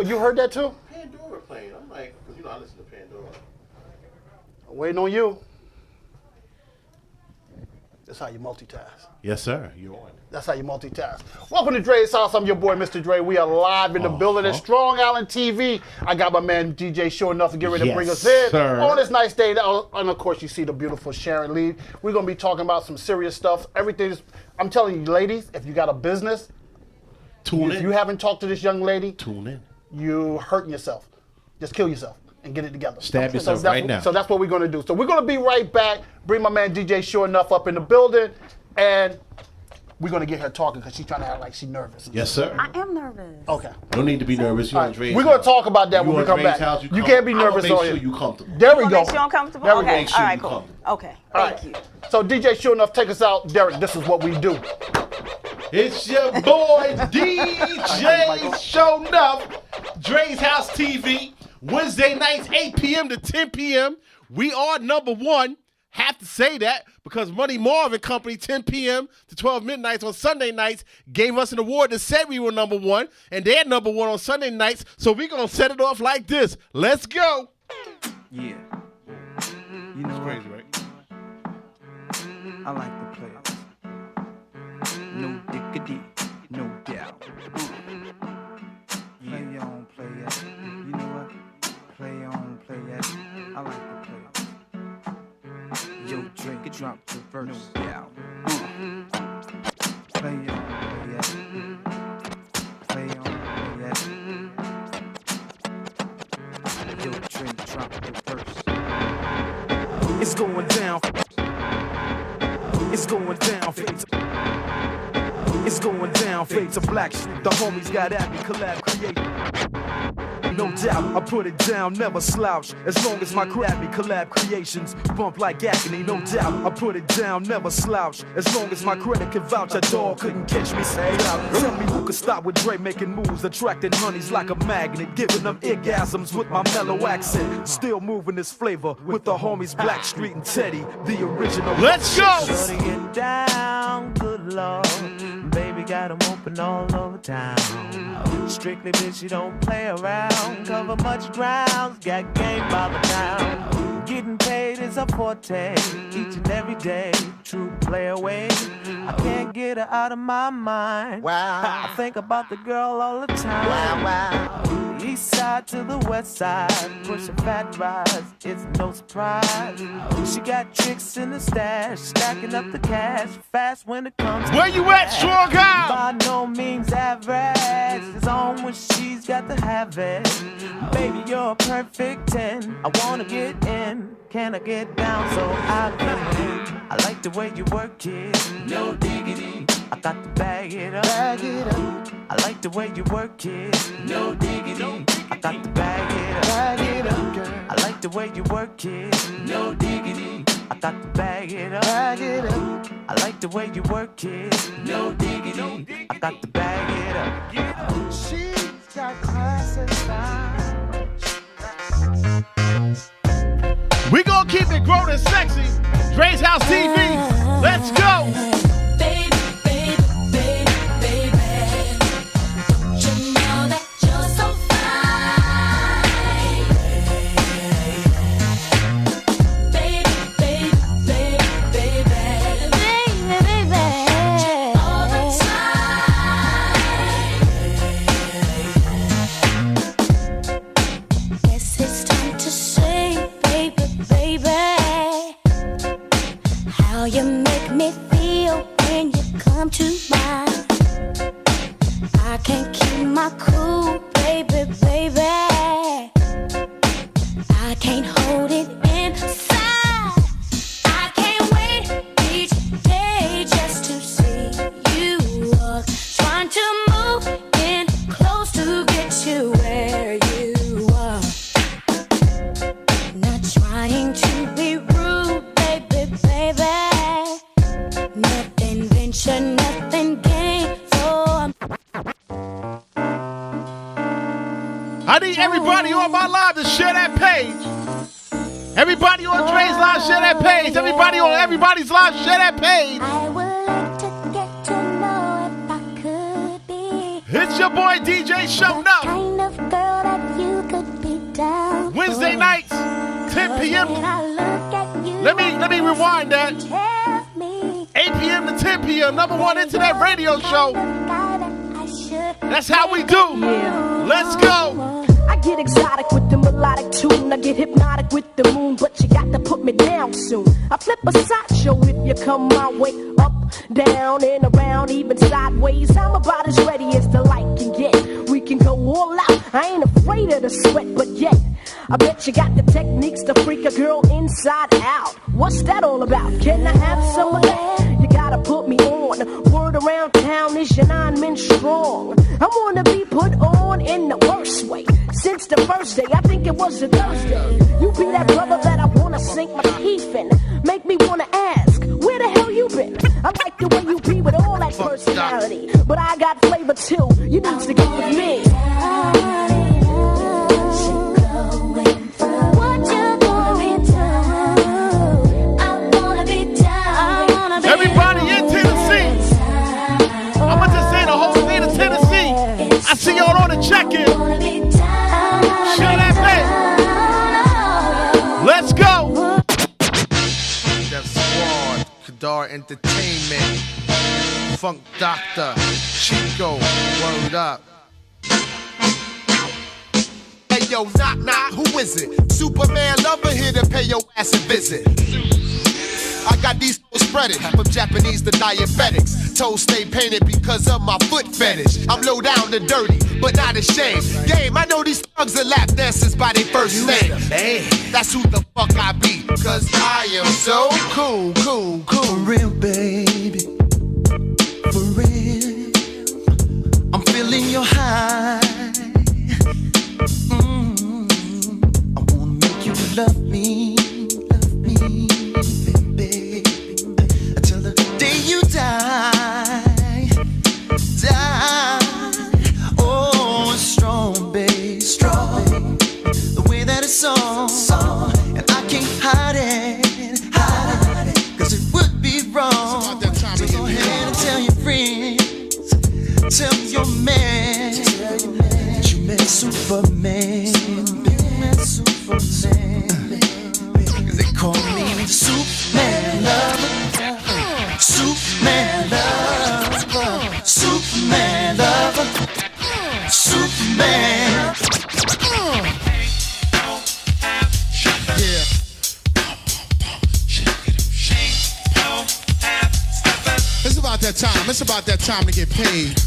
You heard that too? Pandora playing. I'm like, because I listen to Pandora. Waiting on you. That's how you multitask. Yes, sir. You're on. That's how you multitask. Welcome to Dre's House. I'm your boy, Mr. Dre. We are live in the building at Strong Island TV. I got my man DJ Sharon enough to get ready to bring us in on this nice day. And of course, you see the beautiful Sharon Leid. We're going to be talking about some serious stuff. I'm telling you, ladies, if you got a business, if you haven't talked to this young lady, tune in. You hurting yourself. Just kill yourself and get it together. Stab yourself right now. So that's what we're going to do. So we're going to be right back. Bring my man DJ Sure Enough up in the building. And we're going to get her talking because she's trying to act like she's nervous. Yes, sir. I am nervous. Okay. No need to be nervous. You're on Dre's We're going to talk about that when we come back. You can't be nervous. Make sure you're comfortable. There we go. Make sure I'm comfortable? There we okay. go. All right, cool. Okay. Thank you. So DJ Sure Enough, take us out. Derek, this is what we do. It's your boy DJ Sure Enough. Dre's House TV. Wednesday nights, 8 p.m. to 10 p.m. We are number one. Have to say that because Money Marvin Company, 10 p.m. to 12 midnights on Sunday nights, gave us an award that said we were number one, and they're number one on Sunday nights, so we're going to set it off like this. Let's go. Yeah. You know, it's crazy, right? I like the players. No diggity, no doubt. Play your own play it. You know what? Play your own play it. I like the players. Yo, drink it, drop the verse. No doubt. Play your own play it. Play your own play it. Yo, drink, drop the verse. It's going down. It's going down. It's going down. Fade to black. The homies got at me. Collab create. No doubt, I put it down, never slouch. As long as my crab me collab creations bump like agony. No doubt, I put it down, never slouch. As long as my credit can vouch, a dog couldn't catch me. Say out. Tell me who could stop with Dre making moves, attracting honeys like a magnet, giving them orgasms with my mellow accent. Still moving this flavor with the homies Blackstreet and Teddy, the original. Let's go. Shorty get down, good lord. Baby got 'em open all over town. Strictly bitch, you don't play around. Cover much ground, got game by the pound. Getting paid is a forte, each and every day. True play away. I can't get her out of my mind. Wow. I think about the girl all the time. Wow, wow. East side to the west side, pushing fat rides, it's no surprise. She got tricks in the stash, stacking up the cash, fast when it comes to where you at, Strong Island? By no means average, it's on when she's got to have it. Baby, you're a perfect 10, I wanna get in, can I get down so I can? I like the way you work it, no diggity. I got to bag it up. Bag it up. I like the way you work it. No diggity. I got to bag it up. Bag it up, girl. I like the way you work it. No diggity. I got to bag it up. Bag it up. I like the way you work it. No diggity. I got to bag it up. She's got class and style. We gonna keep it grown and sexy. Dre's House TV. Let's go. You make me feel when you come to mind. I can't keep my cool, baby, baby. I can't hold it inside. I can't wait each day just to see you walk. Trying to move in close to get you where you are. Not trying to be rude, baby, baby. Nothing venture, nothing gain. So I need everybody on my live to share that page. Everybody on Dre's live, share that page. Everybody on everybody's live, share that page. I would like to get to know if I could be. It's your boy DJ Sure Enough. Kind of girl Let me rewind that. 8 p.m. to 10 p.m. #1 internet radio show. That's how we do. Let's go. I get exotic with the melodic tune. I get hypnotic with the moon, but you got to put me down soon. I flip a sideshow if you come my way. Up, down, and around, even sideways. I'm about as ready as the light can get. We can go all out. I ain't afraid of the sweat, but yet I bet you got the techniques to freak a girl inside out. What's that all about? Can I have some of that? You gotta put me on. Word around town is your 9 men strong. I wanna be put on in the worst way. Since the first day, I think it was a Thursday. You be that brother that I wanna sink my teeth in. Make me wanna ask, where the hell you been? I like the way you be with all that personality, but I got flavor too. You need to get with me. Everybody in Tennessee. I'm gonna just say the whole state of Tennessee. I see y'all on the check-in. Share that thing. Let's go. Def Squad, Kadar Entertainment, Funk Doctor, Chico, word up. Hey yo, knock knock, who is it? Superman lover here to pay your ass a visit. I got these toes spreaded, from Japanese to diabetics. Toes stay painted because of my foot fetish. I'm low down to dirty, but not ashamed. Game, I know these thugs are lap dancers by their first name. That's who the fuck I be, cause I am so cool, cool, cool. For real, baby. For real. I'm feeling your high. I wanna make you love me. You die, oh, strong, babe, strong, the way that it's on, and I can't hide it, cause it would be wrong, so go ahead and tell your friends, tell your man, that you met Superman, cause they call me Superman lover. Superman lover, Superman lover, Superman. Yeah. It's about that time. It's about that time to get paid.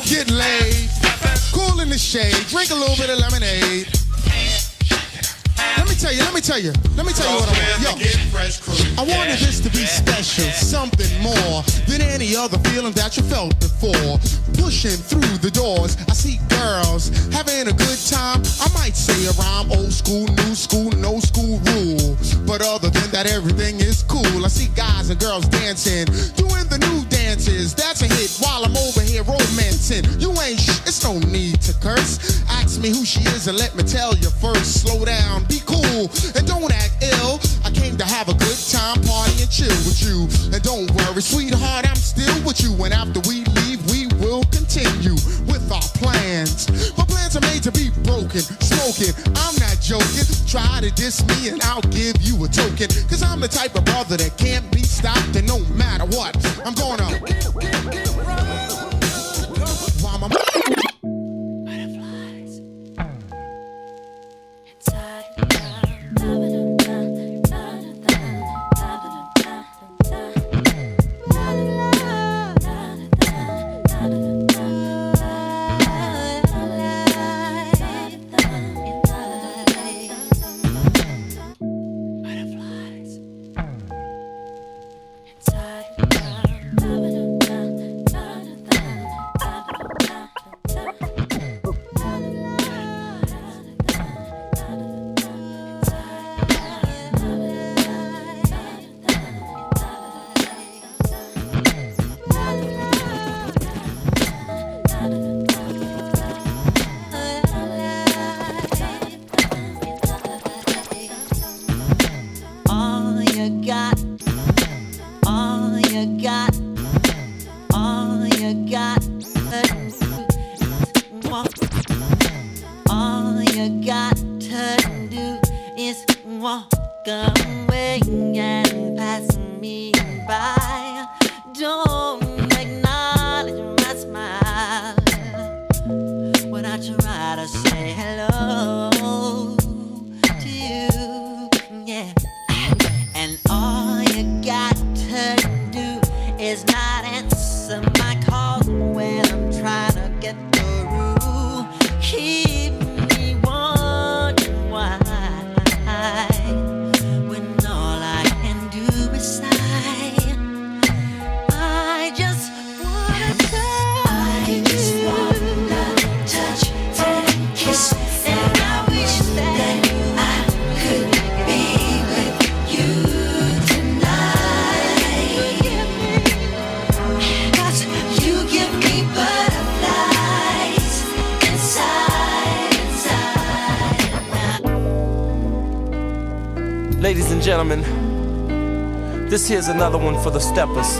Get laid. Cool in the shade. Drink a little bit of lemonade. Let me tell you what I want. Yo, I wanted this to be special, something more than any other feeling that you felt before. Pushing through the doors, I see girls having a good time. I might say a rhyme, old school, new school, no school rule. But other than that, everything is cool. I see guys and girls dancing, doing the new dances. That's a hit while I'm over here romancing. You ain't it's no need to curse. Ask me who she is and let me tell you first. Slow down, be cool, and don't act ill. I came to have a good time, party and chill with you. And don't worry, sweetheart, I'm still with you. And after we leave, we will continue with our plans. My plans are made to be broken, smoking. I'm not joking. Try to diss me and I'll give you a token. Cause I'm the type of brother that can't be stopped. And no matter what, I'm gonna while my Butterflies inside. away and pass me by. Don't acknowledge my smile when I try to say hello to you, yeah. And all you got to do is not answer my calls when I'm trying to get through. Keep me wondering why, when all I can do is sigh. I just wanna touch and kiss, and I wish that I could be with you tonight. 'Cause you give me butterflies inside. Ladies and gentlemen, this here's another one for the steppers.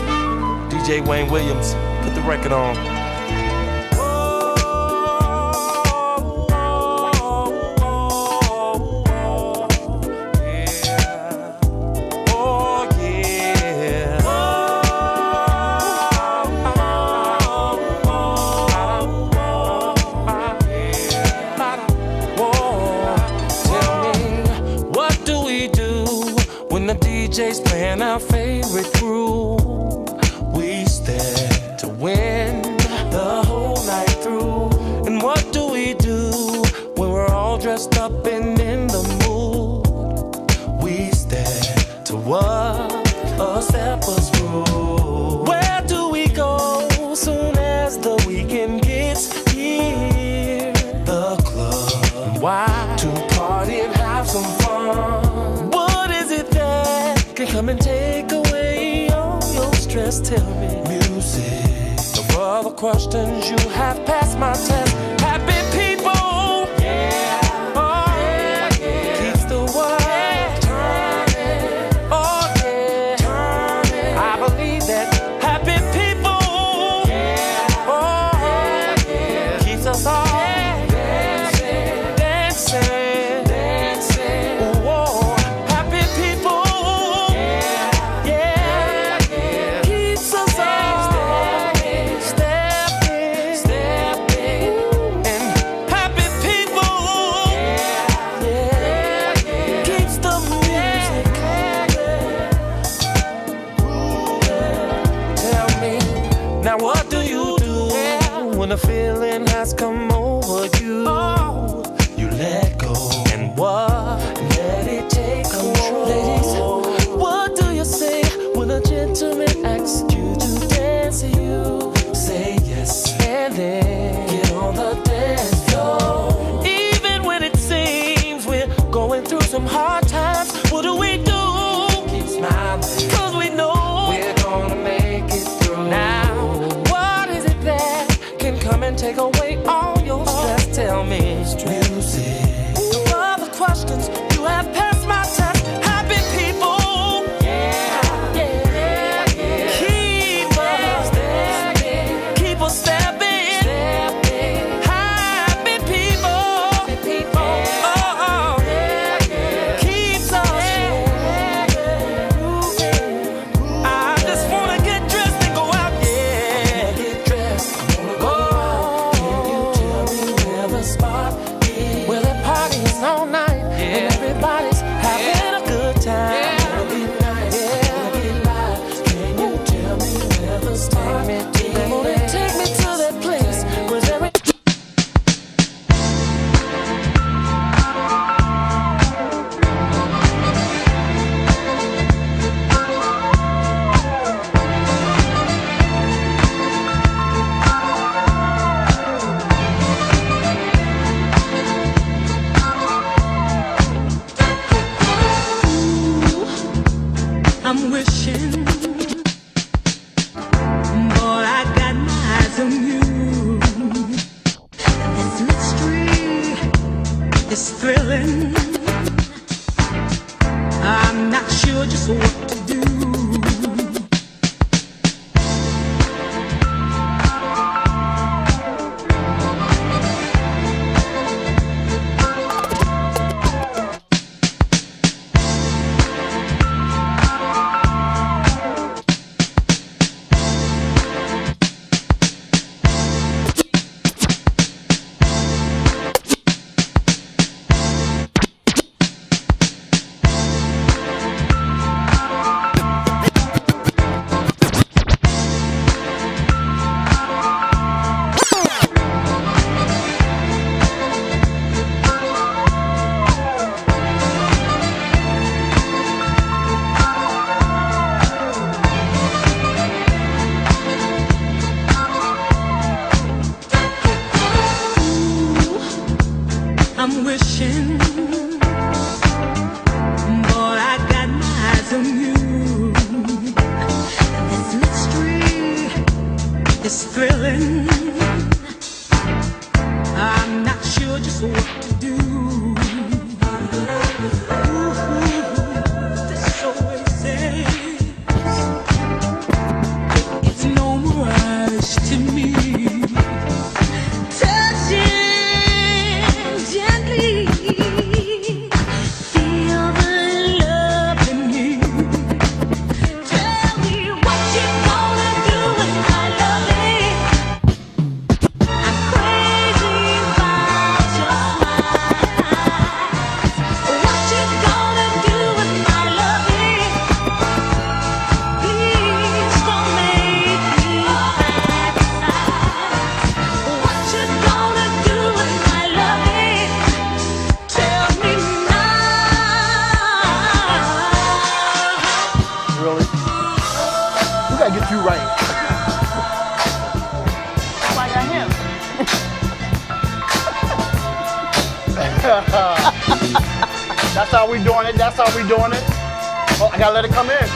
DJ Wayne Williams, put the record on. DJ's playing our favorite groove. We stand to win the whole night through. And what do we do when we're all dressed up and in the mood? We stand to what a stepper's rule. Where do we go soon as the weekend gets here? The club. Why? To party and have some fun. What is it that can come and take away all your stress? Tell me. Music. No other questions, you have passed my test. Happy people, yeah, oh yeah, yeah. Keeps the world turning, oh yeah, turning. I believe that happy people, yeah, oh yeah, yeah. Keeps us all dancing, dancing, dancing. Whoa, happy people. Now what do you do when a feeling has come over you? Oh, you let go. And what? Let it take control. Ladies, what do you say when a gentleman asks you to dance to you? Say yes and then get on the dance floor. Even when it seems we're going through some hard times, what do? Keep smiling, 'cause we know we're gonna make it through. Now come and take away all your stress. Tell me. Music. No other questions. You have passed my test. Happy people. Yeah. Yeah. Yeah. Keep us stepping. Keep us stepping. Stepping. Happy people. Happy people. Oh, oh. Yeah. Yeah. Keeps us moving. I just wanna get dressed and go out. Yeah. Get dressed. Where the party's all night, yeah, and everybody's having a good time. Yeah. Can you tell me where the start is? Come on and take me to that place where I'm wishing, boy, I got my eyes on you. This mystery is thrilling. I'm not sure just what to do. I'm wishing, boy, I got my eyes on you. This mystery is thrilling. I'm not sure just what to do. This always says it's no mirage to me. Touching gently, feel the love in me. Tell me what you gonna do with my loving. I'm crazy about your smile. What you gonna do with my loving? Please don't make me fantasize. What you gonna do with my loving? Tell me now. Really? We gotta get you right. Why got him? That's how we doing it. That's how we doing it. Oh, I gotta let it come in.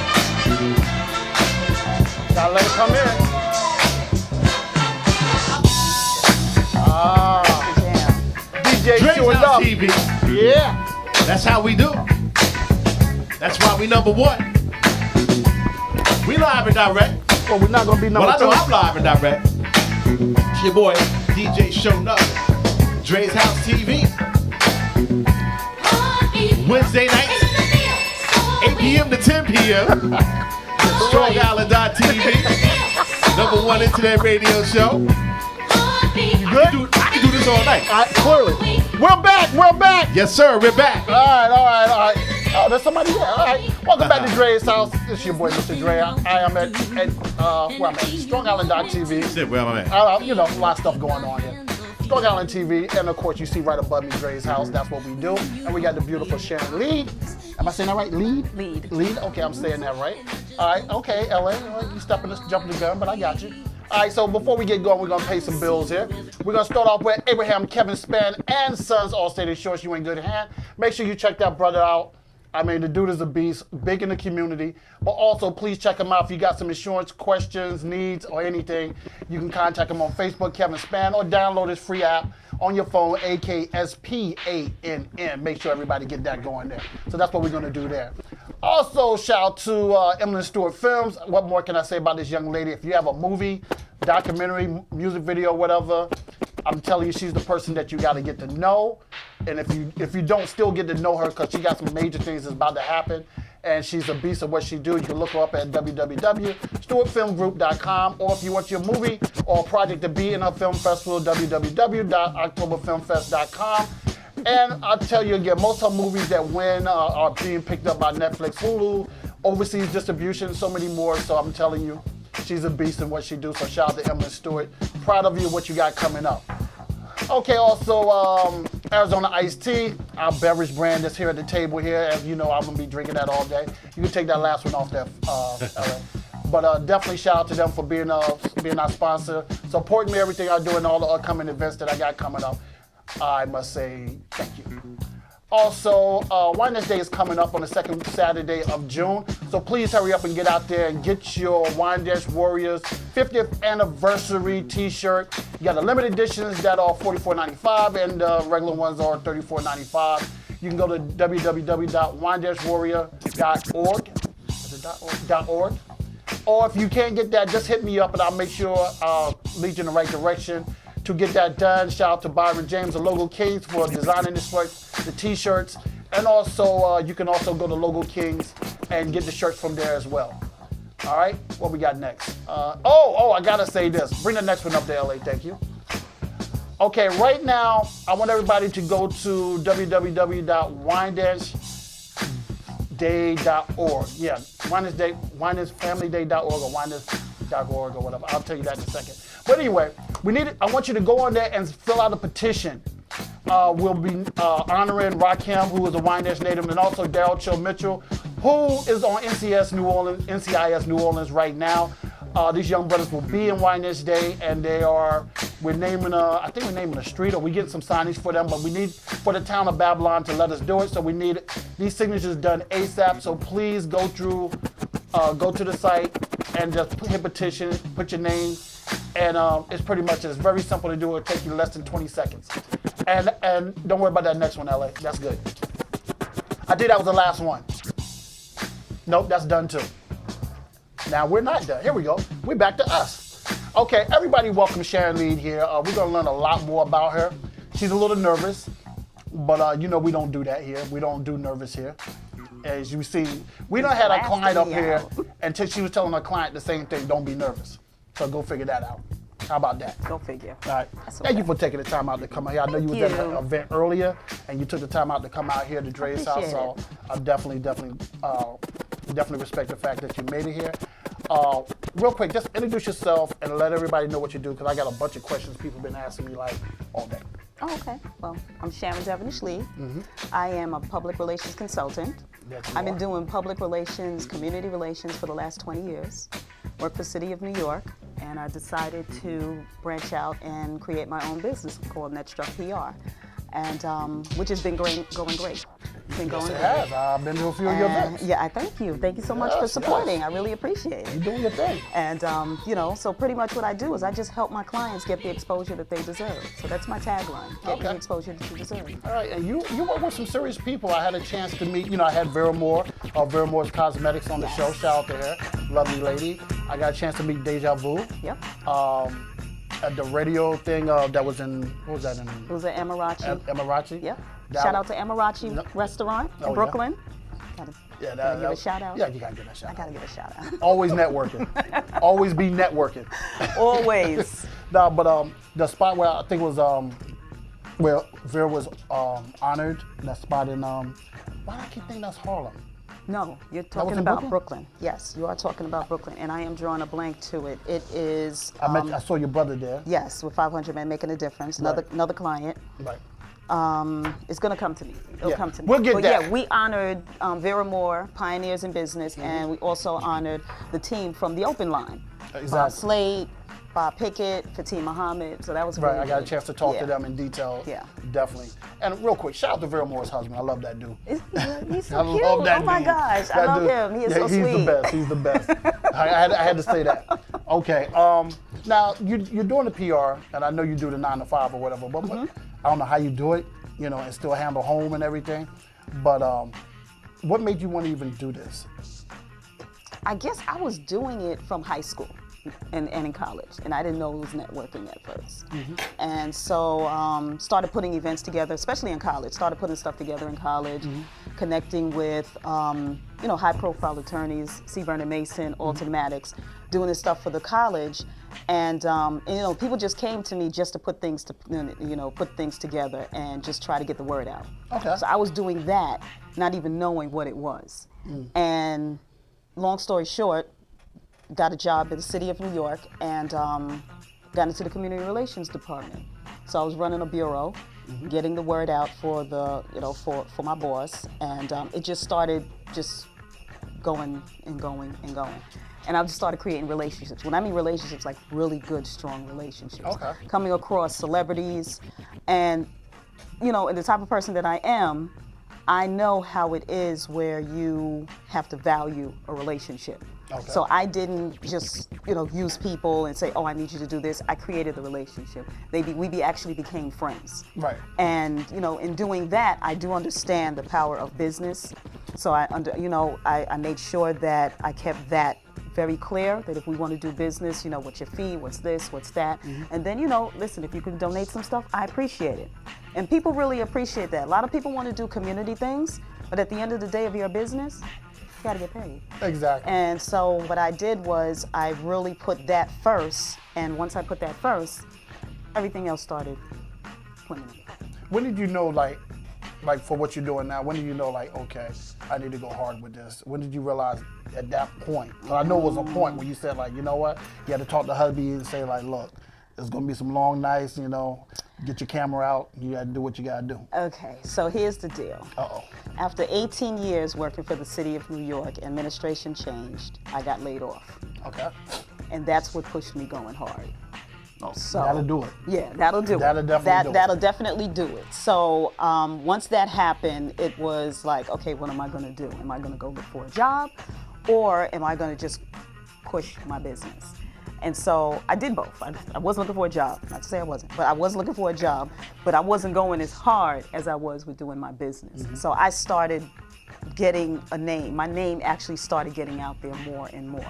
Gotta let it come in. Ah, DJ Dreshouseny showing up. TV. Yeah. That's how we do. That's why we number one. We live and direct. Well, we're not gonna be number Well, I know two. I'm live and direct. It's your boy, DJ Showing Up. Dre's House TV. Wednesday nights, 8 p.m. to 10 p.m. StrongIsland.tv. Number one internet radio show. You good? I can do this all night. Clearly. We're back. We're back. Yes, sir. We're back. All right. Oh, there's somebody here. All right. Welcome back to Dre's House. It's your boy, Mr. Dre. I am at where I'm at, StrongIsland.tv. Sit where I'm at. You know, a lot of stuff going on here. Strong Island TV, and of course, you see right above me, Dre's House. That's what we do. And we got the beautiful Sharon Leid. Am I saying that right? Leid? Leid. Okay, I'm saying that right. All right. Okay, LA. You jumping the gun, but I got you. All right, so before we get going, we're going to pay some bills here. We're going to start off with Abraham Kevin Spann and Sons All-State Insurance. You in good hand. Make sure you check that brother out. I mean, the dude is a beast, big in the community. But also, please check him out if you got some insurance questions, needs, or anything. You can contact him on Facebook, Kevin Spann, or download his free app on your phone, AKSPANN. Make sure everybody get that going there. So that's what we're going to do there. Also, shout out to Emily Stewart Films. What more can I say about this young lady? If you have a movie, documentary, music video, whatever, I'm telling you, she's the person that you got to get to know. And if you don't still get to know her, because she got some major things that's about to happen, and she's a beast of what she do, you can look her up at www.stewartfilmgroup.com. Or if you want your movie or project to be in a film festival, www.octoberfilmfest.com. And I'll tell you again, most of her movies that win are being picked up by Netflix, Hulu, overseas distribution, so many more. So I'm telling you, she's a beast in what she do. So shout out to Emily Stewart. Proud of you, what you got coming up. Okay, also Arizona Iced Tea, our beverage brand that's here at the table here. As you know, I'm gonna be drinking that all day. You can take that last one off there, LA. But definitely shout out to them for being our sponsor, supporting me everything I do and all the upcoming events that I got coming up. I must say thank you. Also, Wine Day is coming up on the second Saturday of June, so please hurry up and get out there and get your Wine Dash Warriors 50th anniversary t-shirt. You got the limited editions that are $44.95 and the regular ones are $34.95. You can go to www.winedashwarrior.org. Is it .org? Or if you can't get that, just hit me up and I'll make sure I'll lead you in the right direction to get that done. Shout out to Byron James of Logo Kings for designing the t-shirts. And also, you can also go to Logo Kings and get the shirts from there as well. All right, what we got next? I gotta say this. Bring the next one up to LA, thank you. Okay, right now, I want everybody to go to www.winedashday.org. Yeah, winedashfamilyday.org or winedash.org or whatever. I'll tell you that in a second. But anyway, I want you to go on there and fill out a petition. We'll be honoring Rakim, who is a Wine Dash native, and also Daryl Chill Mitchell, who is on NCIS New Orleans right now. These young brothers will be in Wine Dash Day, and they are We're naming I think we're naming a street, or we getting some signage for them, but we need for the town of Babylon to let us do it. So we need these signatures done ASAP. So please go to the site and just hit petition, put your name, and it's pretty much it's very simple to do. It'll take you less than 20 seconds. And don't worry about that next one, LA. That's good. I think that was the last one. Nope, that's done too. Now we're not done. Here we go. We're back to us. Okay, everybody welcome Sharon Leid here. We're gonna learn a lot more about her. She's a little nervous, but you know we don't do that here. We don't do nervous here. As you see, we done had a client up here until she was telling her client the same thing, don't be nervous. So go figure that out. How about that? Go figure. All right. Thank you for taking the time out to come out here. I know you was at an event earlier, and you took the time out to come out here to Dre's house. So I definitely respect the fact that you made it here. Real quick, just introduce yourself and let everybody know what you do, because I got a bunch of questions people have been asking me like all day. Oh, okay. Well, I'm Sharon Devonish Leid. I am a public relations consultant. I've been doing public relations, community relations for the last 20 years. Work for the City of New York, and I decided to branch out and create my own business called Netstruck PR, and which has been going great. Been going Yes, it has. I've been to a few of your events. Yeah, I thank you. Thank you so much for supporting. I really appreciate it. You're doing your thing. And you know, so pretty much what I do is I just help my clients get the exposure that they deserve. So that's my tagline: get the exposure that you deserve. All right, and you work with some serious people. I had a chance to meet. You know, I had Vera Moore of Vera Moore's Cosmetics on the show. Shout out to her, lovely lady. I got a chance to meet Deja Vu. Yep. At the radio thing that was in, what was that in? It was at Amarachi. Amarachi? Yep. Shout out to Amarachi Restaurant in Brooklyn. Yeah, Gotta give a shout out. Yeah, you gotta give a shout out. I gotta give a shout out. Always networking. Always be networking. Always. No, but the spot where I think was where Vera was honored, that spot in why do I keep thinking that's Harlem? No, you're talking about Brooklyn. Yes, you are talking about Brooklyn, and I am drawing a blank to it. It is. I saw your brother there. Yes, with 500 Men Making a Difference. Another client. Right. It's gonna come to me. It'll come to me. We'll get that. Yeah, we honored Vera Moore, Pioneers in Business, and we also honored the team from the Open Line. Exactly. Slade, Bob Pickett, Fatih Muhammad. So that was really right. I got a good. chance to talk to them in detail. Yeah. Definitely. And real quick, shout out to Vera Moore's husband. I love that dude. He's so I cute. love that Oh my dude. gosh, I love him. He is so he's sweet. the best. He's the best. I had to say that. Okay. Now you're doing the PR, and I know you do the 9 to 5 or whatever. But I don't know how you do it, you know, and still handle home and everything. But what made you want to even do this? I guess I was doing it from high school and in college, and I didn't know it was networking at first. And so started putting events together, especially in college. Started putting stuff together in college, connecting with you know, high-profile attorneys, C. Vernon Mason, Alton Maddox, doing this stuff for the college. And you know, people just came to me just to put things together and just try to get the word out. Okay. So I was doing that, not even knowing what it was. And long story short, got a job in the City of New York and got into the community relations department. So I was running a bureau, getting the word out for the, you know, for my boss, and it just started just going and going and going. And I just started creating relationships. When I mean relationships, like really good, strong relationships. Okay. Coming across celebrities, and you know, and the type of person that I am, I know how it is where you have to value a relationship. Okay. So I didn't just, you know, use people and say, oh, I need you to do this. I created the relationship. We actually became friends. Right. And, you know, in doing that, I do understand the power of business. So I made sure that I kept that very clear, that if we want to do business, you know, what's your fee, what's this, what's that. And then, you know, listen, if you can donate some stuff, I appreciate it. And people really appreciate that. A lot of people want to do community things, but at the end of the day of your business, you gotta get paid. Exactly. And so what I did was I really put that first, and once I put that first, everything else started swimming. When did you know, like for what you're doing now, when did you know, like, okay, I need to go hard with this? When did you realize at that point? I know it was a point where you said, like, you know what? You had to talk to hubby and say, like, look, there's gonna be some long nights, you know, get your camera out, you gotta do what you gotta do. Okay, so here's the deal. Uh-oh. After 18 years working for the City of New York, administration changed. I got laid off. Okay. And that's what pushed me going hard. Oh, So that'll do it. Yeah, that'll do That'll it. definitely do it. That'll definitely do it. So once that happened, it was like, okay, what am I going to do? Am I going to go look for a job, or am I going to just push my business? And so I did both. I was looking for a job. Not to say I wasn't, but I was looking for a job, but I wasn't going as hard as I was with doing my business. So I started getting a name. My name actually started getting out there more and more.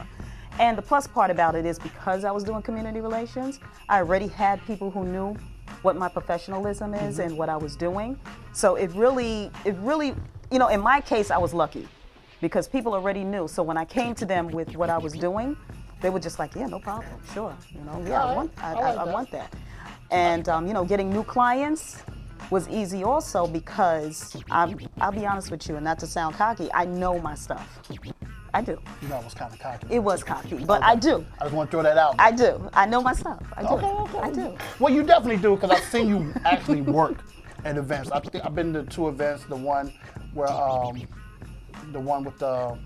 And the plus part about it is because I was doing community relations, I already had people who knew what my professionalism is and what I was doing. So it really, you know, in my case, I was lucky because people already knew. So when I came to them with what I was doing, they were just like, yeah, no problem, sure. You know, yeah, I want that. And, you know, getting new clients was easy also because I'll be honest with you, and not to sound cocky, I know my stuff. I do. You know, it was kind of cocky. It was cocky, but I do. I just want to throw that out. I do. I know my stuff. I do. Okay. I do. Well, you definitely do, because I've seen you actually work at events. I think I've been to 2 events. The one where, the one with the,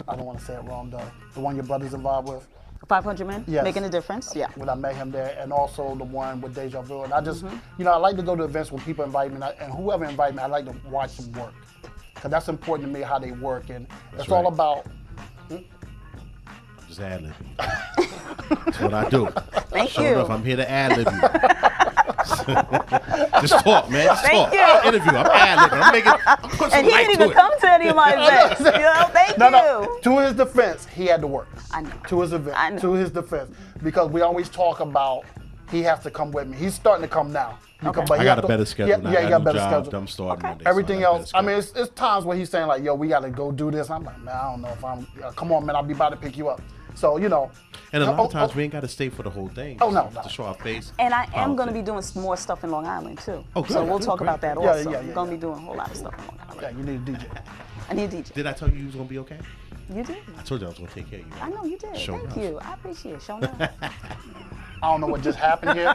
I don't want to say it wrong though. The one your brother's involved with. 500 Men, Yes. Making a Difference. Yeah. When I met him there, and also the one with Deja Vu. And I just, you know, I like to go to events when people invite me, and whoever invite me, I like to watch them work, because that's important to me how they work, and it's all about. Just ad-libbing. That's what I do. Thank you. Enough, I'm here to ad-lib you. Just talk, man. Just Thank talk. you. I'm interview. I'm ad-libbing. I'm putting some And he light didn't to even it. come to any of my events. You know, thank you. No. To his defense, he had to work. I know. To his event. I know. To his defense, because we always talk about he has to come with me. He's starting to come now. But I he got has a better schedule Yeah, now. yeah, I you got got a a better new job. schedule. I'm starting Monday. Everything so I got a else, better I mean, it's times where he's saying like, "Yo, we got to go do this." I'm like, "Man, I don't know if I'm. Come on, man, I'll be about to pick you up." So you know. And a lot of times we ain't got to stay for the whole thing. Oh, no. To show our face. And I am going to be doing some more stuff in Long Island too. Oh, good. So we'll Good, talk great. about that Yeah, also. yeah, I'm yeah, going to be doing a whole lot of stuff in Long Island. Yeah, you need a DJ. I need a DJ. Did I tell you was gonna be okay? You did. I told you I was gonna take care of you. I know you did. Show Thank enough. you. I appreciate it. Show enough. I don't know what just happened here.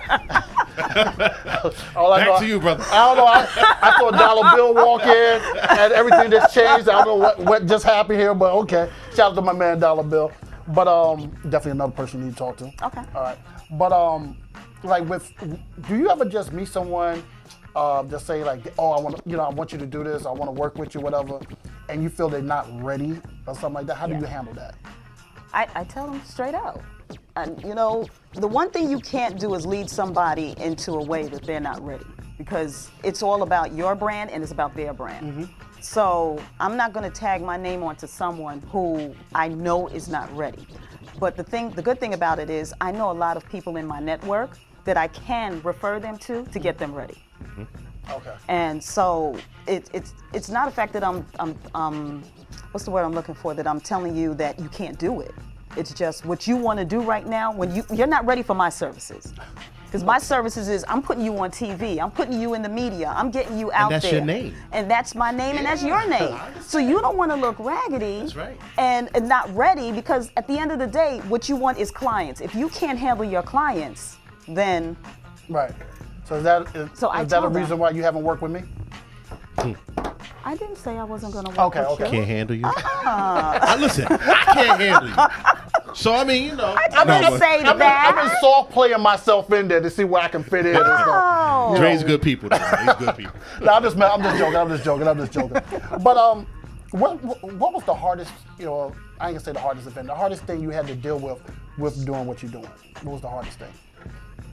All I know, Back to you, brother. I don't know. I saw a dollar bill walk in, and everything just changed. I don't know what just happened here, but okay. Shout out to my man Dollar Bill. But definitely another person you need to talk to. Okay. All right. But like do you ever just meet someone, just say like, oh, I want you to do this. I want to work with you, whatever, and you feel they're not ready or something like that? How do you handle that? I tell them straight out. And you know, the one thing you can't do is lead somebody into a way that they're not ready, because it's all about your brand and it's about their brand. So I'm not going to tag my name onto someone who I know is not ready. But the good thing about it is I know a lot of people in my network that I can refer them to get them ready. Okay. And so it's not a fact that I'm what's the word I'm looking for, that I'm telling you that you can't do it. It's just what you want to do right now when you're not ready for my services. Because my services is I'm putting you on TV, I'm putting you in the media, I'm getting you out there. And that's your name. And that's my name and that's your name. So you don't want to look raggedy. That's right. And not ready, because at the end of the day, what you want is clients. If you can't handle your clients, then Right. So is that I is that a told them. reason why you haven't worked with me? I didn't say I wasn't going to work with you. Can't handle you. Listen, I can't handle you. So I mean, you know. I didn't say I've that. been soft playing myself in there to see where I can fit in and stuff. Dre's good people. Though. He's good people. No, I'm just joking. But what was the hardest? You know, I ain't gonna say the hardest event. The hardest thing you had to deal with doing what you're doing. What was the hardest thing?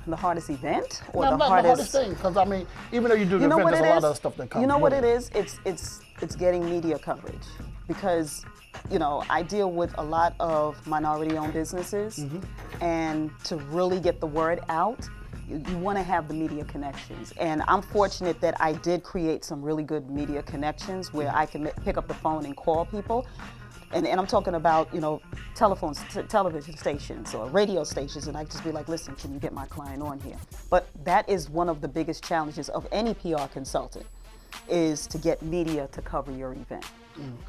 The hardest event or No, the not hardest? the hardest thing, because I mean, even though you do the You know event, what there's it a lot is? of stuff that comes. You know what with it is? It's getting media coverage, because you know I deal with a lot of minority-owned businesses, and to really get the word out, you want to have the media connections. And I'm fortunate that I did create some really good media connections where I can pick up the phone and call people. And I'm talking about, you know, television stations or radio stations, and I just be like, listen, can you get my client on here? But that is one of the biggest challenges of any PR consultant, is to get media to cover your event.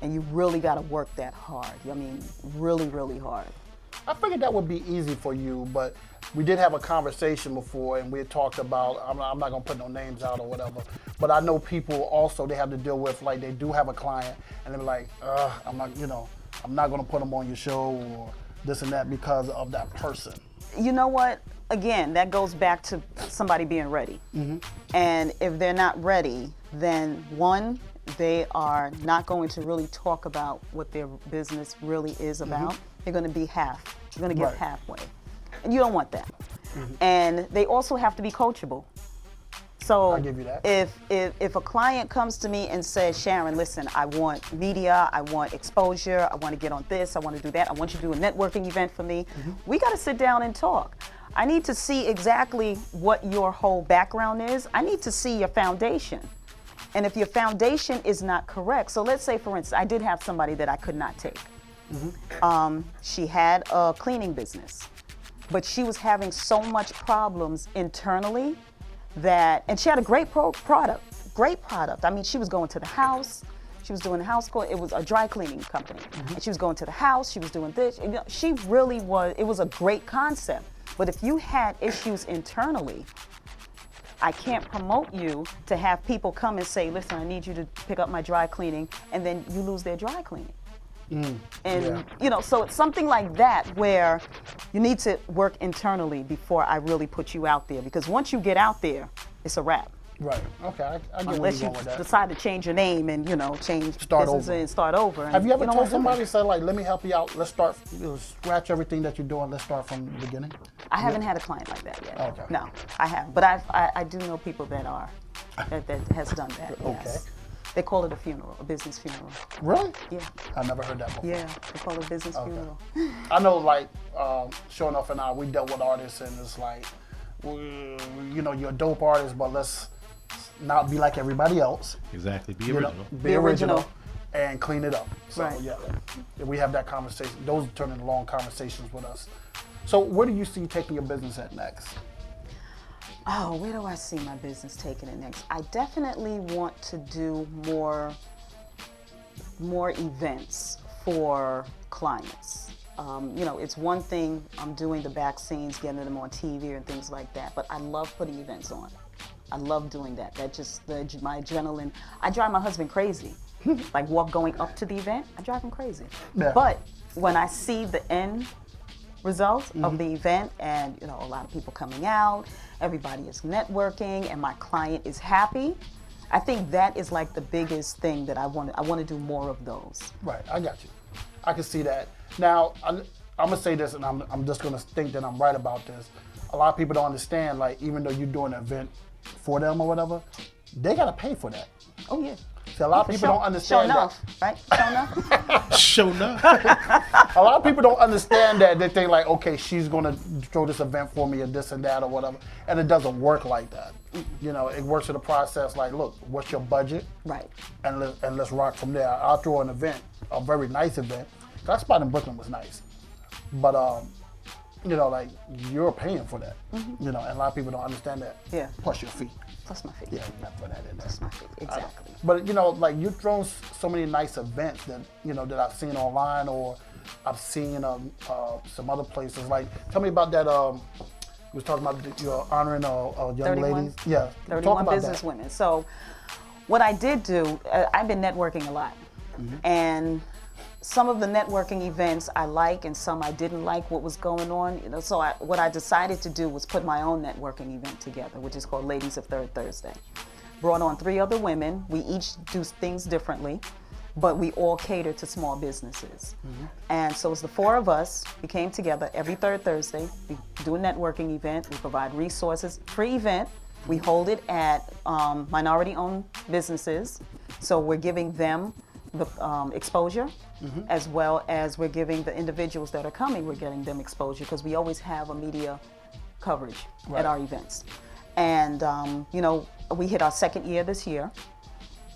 And you really got to work that hard. I mean, really, really hard. I figured that would be easy for you, but we did have a conversation before, and we had talked about, I'm not going to put no names out or whatever, but I know people also, they have to deal with, like, they do have a client, and they're like, I'm not going to put them on your show or this and that because of that person. You know what? again, that goes back to somebody being ready. And if they're not ready, then one, they are not going to really talk about what their business really is about. They're going to be half. You're going to get halfway. And you don't want that. And they also have to be coachable. So I'll give you that. If a client comes to me and says, Sharon, listen, I want media, I want exposure, I want to get on this, I want to do that, I want you to do a networking event for me, we got to sit down and talk. I need to see exactly what your whole background is. I need to see your foundation. And if your foundation is not correct, so let's say, for instance, I did have somebody that I could not take. She had a cleaning business, but she was having so much problems internally that, and she had a great product. I mean, she was going to the house, she was doing the house call. It was a dry cleaning company. And she was going to the house, she was doing this. You know, she really was, it was a great concept. But if you had issues internally, I can't promote you to have people come and say, listen, I need you to pick up my dry cleaning, and then you lose their dry cleaning. And, you know, so it's something like that where you need to work internally before I really put you out there. Because once you get out there, it's a wrap. Right. Okay. I get where Unless you're you going with that. decide to change your name and, you know, change Start business over. and start over. And Have you ever don't told wanna do somebody, that. say, like, let me help you out, let's start, scratch everything that you're doing, let's start from the beginning? I haven't had a client like that yet. Okay. No, I haven't. But I do know people that are, that has done that, yes. They call it a funeral, a business funeral. Really? Yeah. I never heard that before. Yeah, they call it a business funeral. I know, like, Sharon and I, we dealt with artists, and it's like, you know, you're a dope artist, but let's not be like everybody else. Exactly. Be You know, original. be original and clean it up. So, Right. yeah, we have that conversation. Those turn into long conversations with us. So where do you see taking your business at next? Oh, where do I see my business taking it next? I definitely want to do more events for clients. You know, it's one thing I'm doing the back scenes, getting them on TV and things like that, but I love putting events on. I love doing that. That just, my adrenaline, I drive my husband crazy. Like going up to the event, I drive him crazy. Yeah. But when I see the end result of the event and, you know, a lot of people coming out, everybody is networking and my client is happy, I think that is like the biggest thing that I want to do more of those. Right, I got you. I can see that. Now, I'm gonna say this, and I'm just gonna think that I'm right about this. A lot of people don't understand, like, even though you're doing an event for them or whatever, they gotta pay for that. Oh yeah. See, a lot of people don't understand that. Right? Show enough. Show enough. A lot of people don't understand that. They think like, okay, she's gonna throw this event for me or this and that or whatever, and it doesn't work like that. You know, it works in the process like, look, what's your budget? Right. And let's rock from there. I'll throw an event, a very nice event. That spot in Brooklyn was nice, but you know, like, you're paying for that. You know, and a lot of people don't understand that. Yeah. Plus your fee. Plus my fee. Yeah, you got to put that in there. Plus my fee. Exactly. But you know, like, you've thrown so many nice events that, you know, that I've seen online or I've seen some other places. Like, tell me about that. You was talking about you're honoring young 31, ladies. Yeah, 31 talk about business that. women. So what I did do, I've been networking a lot, and some of the networking events I like, and some I didn't like what was going on. You know, so what I decided to do was put my own networking event together, which is called Ladies of Third Thursday. Brought on 3 other women. We each do things differently, but we all cater to small businesses. And so it's the 4 of us. We came together every third Thursday. We do a networking event. We provide resources. Free event. We hold it at minority-owned businesses. So we're giving them the exposure, as well as we're giving the individuals that are coming, we're getting them exposure, because we always have a media coverage at our events. And, you know, we hit our 2nd year this year.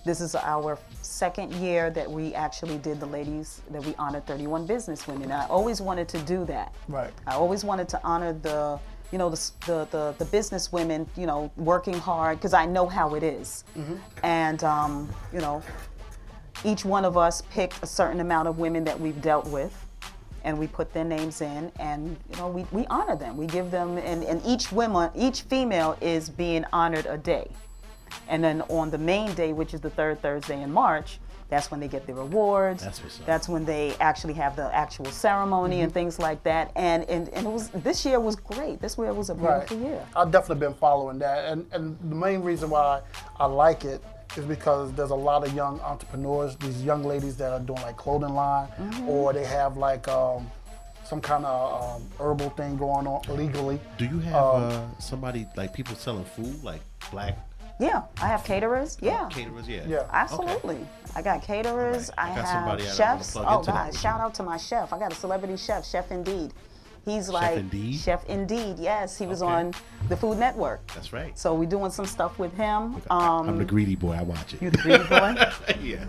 This is our 2nd year that we actually did the ladies, that we honored 31 business women. I always wanted to do that. Right. I always wanted to honor the, you know, the business women, you know, working hard, because I know how it is. And, you know, each one of us picked a certain amount of women that we've dealt with, and we put their names in, and, you know, we honor them. We give them, and each female is being honored a day. And then on the main day, which is the 3rd Thursday in March, That's when they get their rewards. That's what's up. That's when they actually have the actual ceremony and things like that. And it was, this year was great. This year was a beautiful year. I've definitely been following that, and the main reason why I like it is because there's a lot of young entrepreneurs, these young ladies that are doing like clothing line, or they have like some kind of herbal thing going on legally. Do you have somebody, like people selling food, like black? Yeah, I have caterers. Yeah. Caterers, yeah. Yeah. Absolutely. Okay. I got caterers. Right. I got have somebody I don't chefs. wanna plug Oh into that God! with Shout you. out to my chef. I got a celebrity chef, Chef Indeed. He's Chef like Indeed? Chef Indeed. Yes, he was Okay. on the Food Network. That's right. So we're doing some stuff with him. I'm the greedy boy. I watch it. You the greedy boy? Yeah.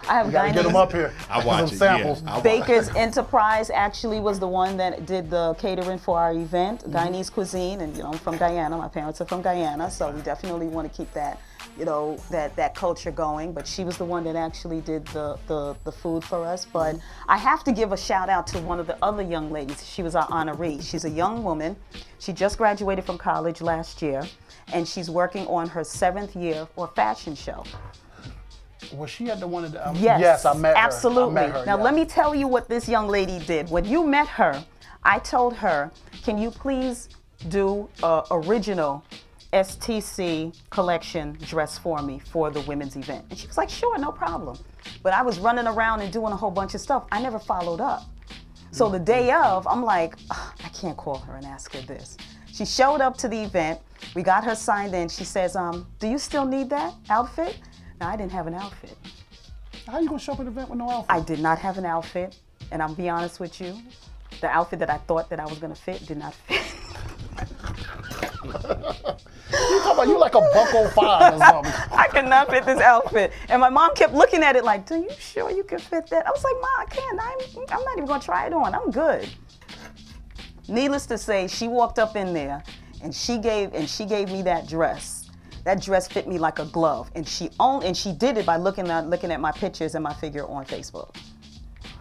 I have You gotta get them up here. I watch Some it. samples. Yeah. I watch Baker's Enterprise actually was the one that did the catering for our event, Guyanese cuisine, and I'm from Guyana. My parents are from Guyana, so we definitely want to keep that, that culture going. But she was the one that actually did the food for us. But I have to give a shout out to one of the other young ladies. She was our honoree. She's a young woman. She just graduated from college last year, and she's working on her 7th year for a fashion show. Was she at the one of the? Yes, I met her. absolutely. I met her, Now yeah. let me tell you what this young lady did. When you met her, I told her, "Can you please do a original STC collection dress for me for the women's event?" And she was like, "Sure, no problem." But I was running around and doing a whole bunch of stuff. I never followed up. So the day of, I'm like, I can't call her and ask her this. She showed up to the event. We got her signed in. She says, "Do you still need that outfit?" Now, I didn't have an outfit. How you gonna show up at an event with no outfit? I did not have an outfit, and I'll be honest with you, the outfit that I thought that I was gonna fit did not fit. You talking about you like a buck 05 or something? I could not fit this outfit, and my mom kept looking at it like, "Are you sure you can fit that?" I was like, "Mom, I can't. I'm not even gonna try it on. I'm good." Needless to say, she walked up in there, and she gave me that dress. That dress fit me like a glove, and she did it by looking at my pictures and my figure on Facebook.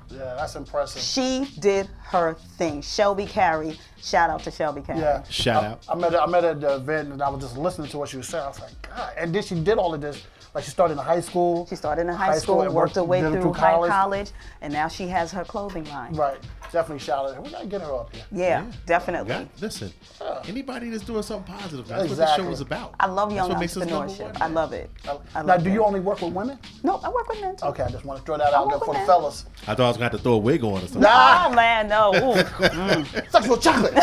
Yeah, that's impressive. She did her thing. Shelby Carey, shout out to Shelby Carey. Yeah. Shout out. I met her at the event, and I was just listening to what she was saying. I was like, God. And then she did all of this. Like, she started in high school. She started in high school, and worked her way did it through college, and now she has her clothing line. Right. Definitely shout out. We gotta get her up here. Yeah, definitely. Listen, anybody that's doing something positive, that's what Exactly. the show is about. I love young That's what makes us number entrepreneurship. one, I man. love it. I Now, love do it. you only work with women? No, I work with men too. Okay, I just want to throw that out there work for with the men. fellas. I thought I was going to have to throw a wig on or something. Oh man, no. Ooh. Sexual chocolate.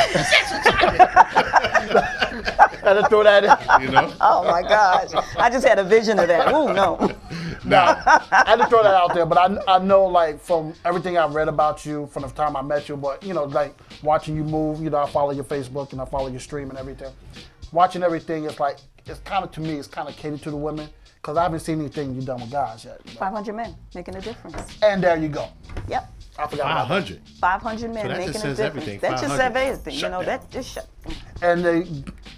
Had to throw that in. You know? Oh my gosh. I just had a vision of that. Ooh, no. Nah. I had to throw that out there, but I know, like, from everything I've read about you from the time I met you, but, like, watching you move, I follow your Facebook and I follow your stream and everything. Watching everything, it's kind of, to me, it's kind of catered to the women, because I haven't seen anything you've done with guys yet. 500 men making a difference. And there you go. Yep. I forgot about that. 500. 500 men So that making just a says difference. everything. That just 500. says everything. Shut down. That just shut. And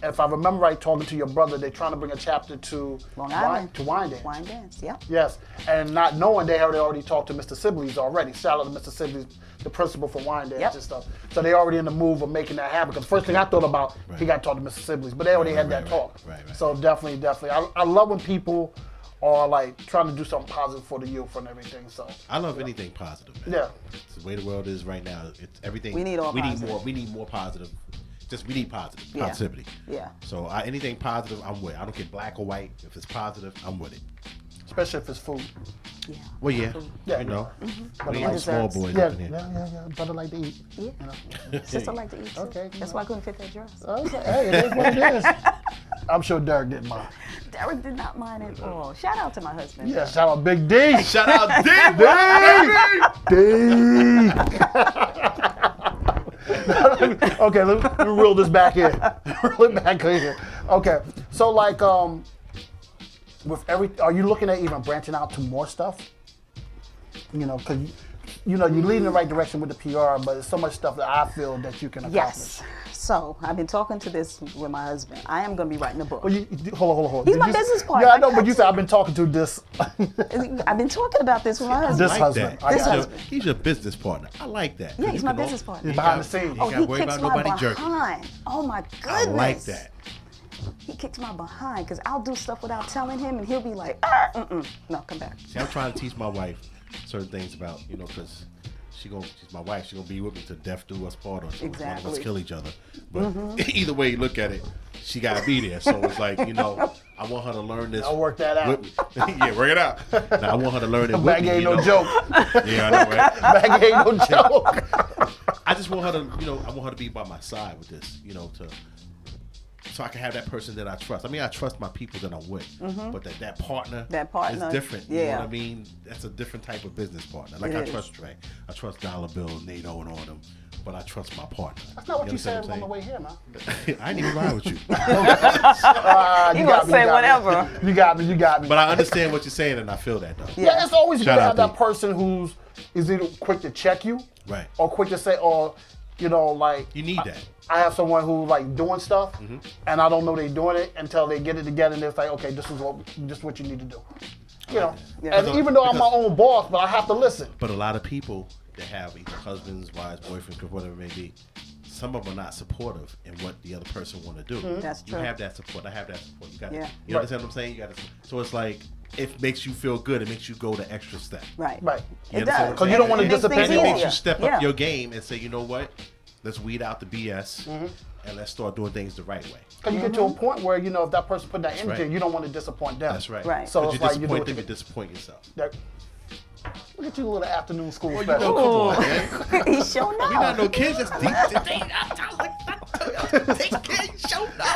if I remember right, talking to your brother, they're trying to bring a chapter to Long Island. to Wine Dance. Wine dance. Yep. Yes, and not knowing they already talked to Mr. Sibley's already. Shout out to Mr. Sibley's, the principal for Wine Dance Yep. and stuff. So they already in the move of making that happen. Because the first thing I thought about, he got to talk to Mr. Sibley's, but they already had that talk. Right. So definitely. I love when people are like trying to do something positive for the youth and everything. So I love anything positive, man. Yeah. It's the way the world is right now. It's everything. We need all positive. more. We need more positive. We need positivity. Yeah. So anything positive, I'm with. I don't care black or white. If it's positive, I'm with it. especially if it's food. Yeah. Well, yeah. Yeah. You know, Mm-hmm. we ain't small boys Yeah, up in here. yeah. Brother like to eat. Yeah. You know? Sister like to eat too. Okay, That's why I couldn't fit that dress. Okay, hey, it is what it is. I'm sure Derek didn't mind. Derek did not mind at all. Shout out to my husband. Yeah, shout out Big D. Shout out D. Okay, let me reel this back here. Reel it back here. Okay, so like, are you looking at even branching out to more stuff? You know, because you lead in the right direction with the PR, but there's so much stuff that I feel that you can accomplish. Yes. So I've been talking to this with my husband. I am going to be writing a book. Well, hold on. He's Did my you- business partner. Yeah, I know, but you said I've been talking to this. I've been talking about this with my husband. This like husband. that. I This got husband. He's your business partner. I like that. Yeah, he's my You can business partner. He's behind the scenes. He Oh, got he worry kicks about my nobody jerking. behind. Oh my I goodness. like that. he kicks my behind because I'll do stuff without telling him, and he'll be like, no, come back. See, I'm trying to teach my wife certain things about, because she's my wife. She's gonna be with me to death do us part, or one of us kill each other. But either way you look at it, she gotta be there. So it's like, I want her to learn this. I'll work that out. Yeah, work it out. Now, I want her to learn it. Bag ain't no joke. Yeah, I know, right? Bag ain't no joke. I just want her to, I want her to be by my side with this, so I can have that person that I trust. I mean, I trust my people that I'm with, but that partner is different. You know what I mean? That's a different type of business partner. Like, I trust Trey. I trust Dollar Bill, NATO, and all them. But I trust my partner. That's not what you said on the way here, man. I ain't even ride with you. You gonna say whatever. You got me. But I understand what you're saying, and I feel that, though. Yeah, it's always good to have that person who's is either quick to check you, right, or quick to say, or like you need that. I have someone who like doing stuff, and I don't know they're doing it until they get it together, and they're like, okay, this is what you need to do. And even though I'm my own boss, but I have to listen. But a lot of people that have either husbands, wives, boyfriends, whatever it may be, some of them are not supportive in what the other person want to do. That's true. You have that support. I have that support. You got Yeah. You understand what I'm saying? So it's like, it makes you feel good. It makes you go the extra step. Right. You It does. Because you don't want to disappoint. It makes you step up your game and say, you know what? Let's weed out the BS and let's start doing things the right way. Because you get to a point where, if that person put that energy, you don't want to disappoint them. That's right. Right. So it's like you disappoint them, you disappoint yourself. Look at you, little afternoon school Well, special. come on, man. He's showing up. You're not no kids. That's deep.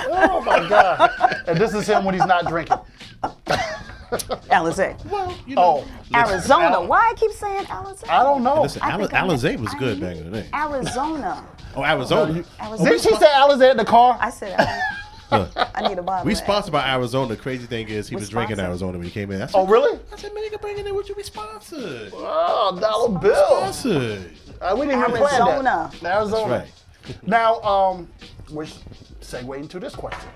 Oh my God! And this is him when he's not drinking. Alizé. Well, Arizona. Why I keep saying Alizé? I don't know. Listen, Alizé was good back in the day. Arizona. Oh, Arizona. Didn't she say Alizé in the car? I said Alizé. I need a bottle. We sponsored by Arizona. The crazy thing is, he was drinking Arizona when he came in. Oh, really? I said, man, you can bring it in. Would you be sponsored? Oh, $1 bill. Sponsored. We didn't even plan that. Arizona. That's right. Now, we're segueing into this question.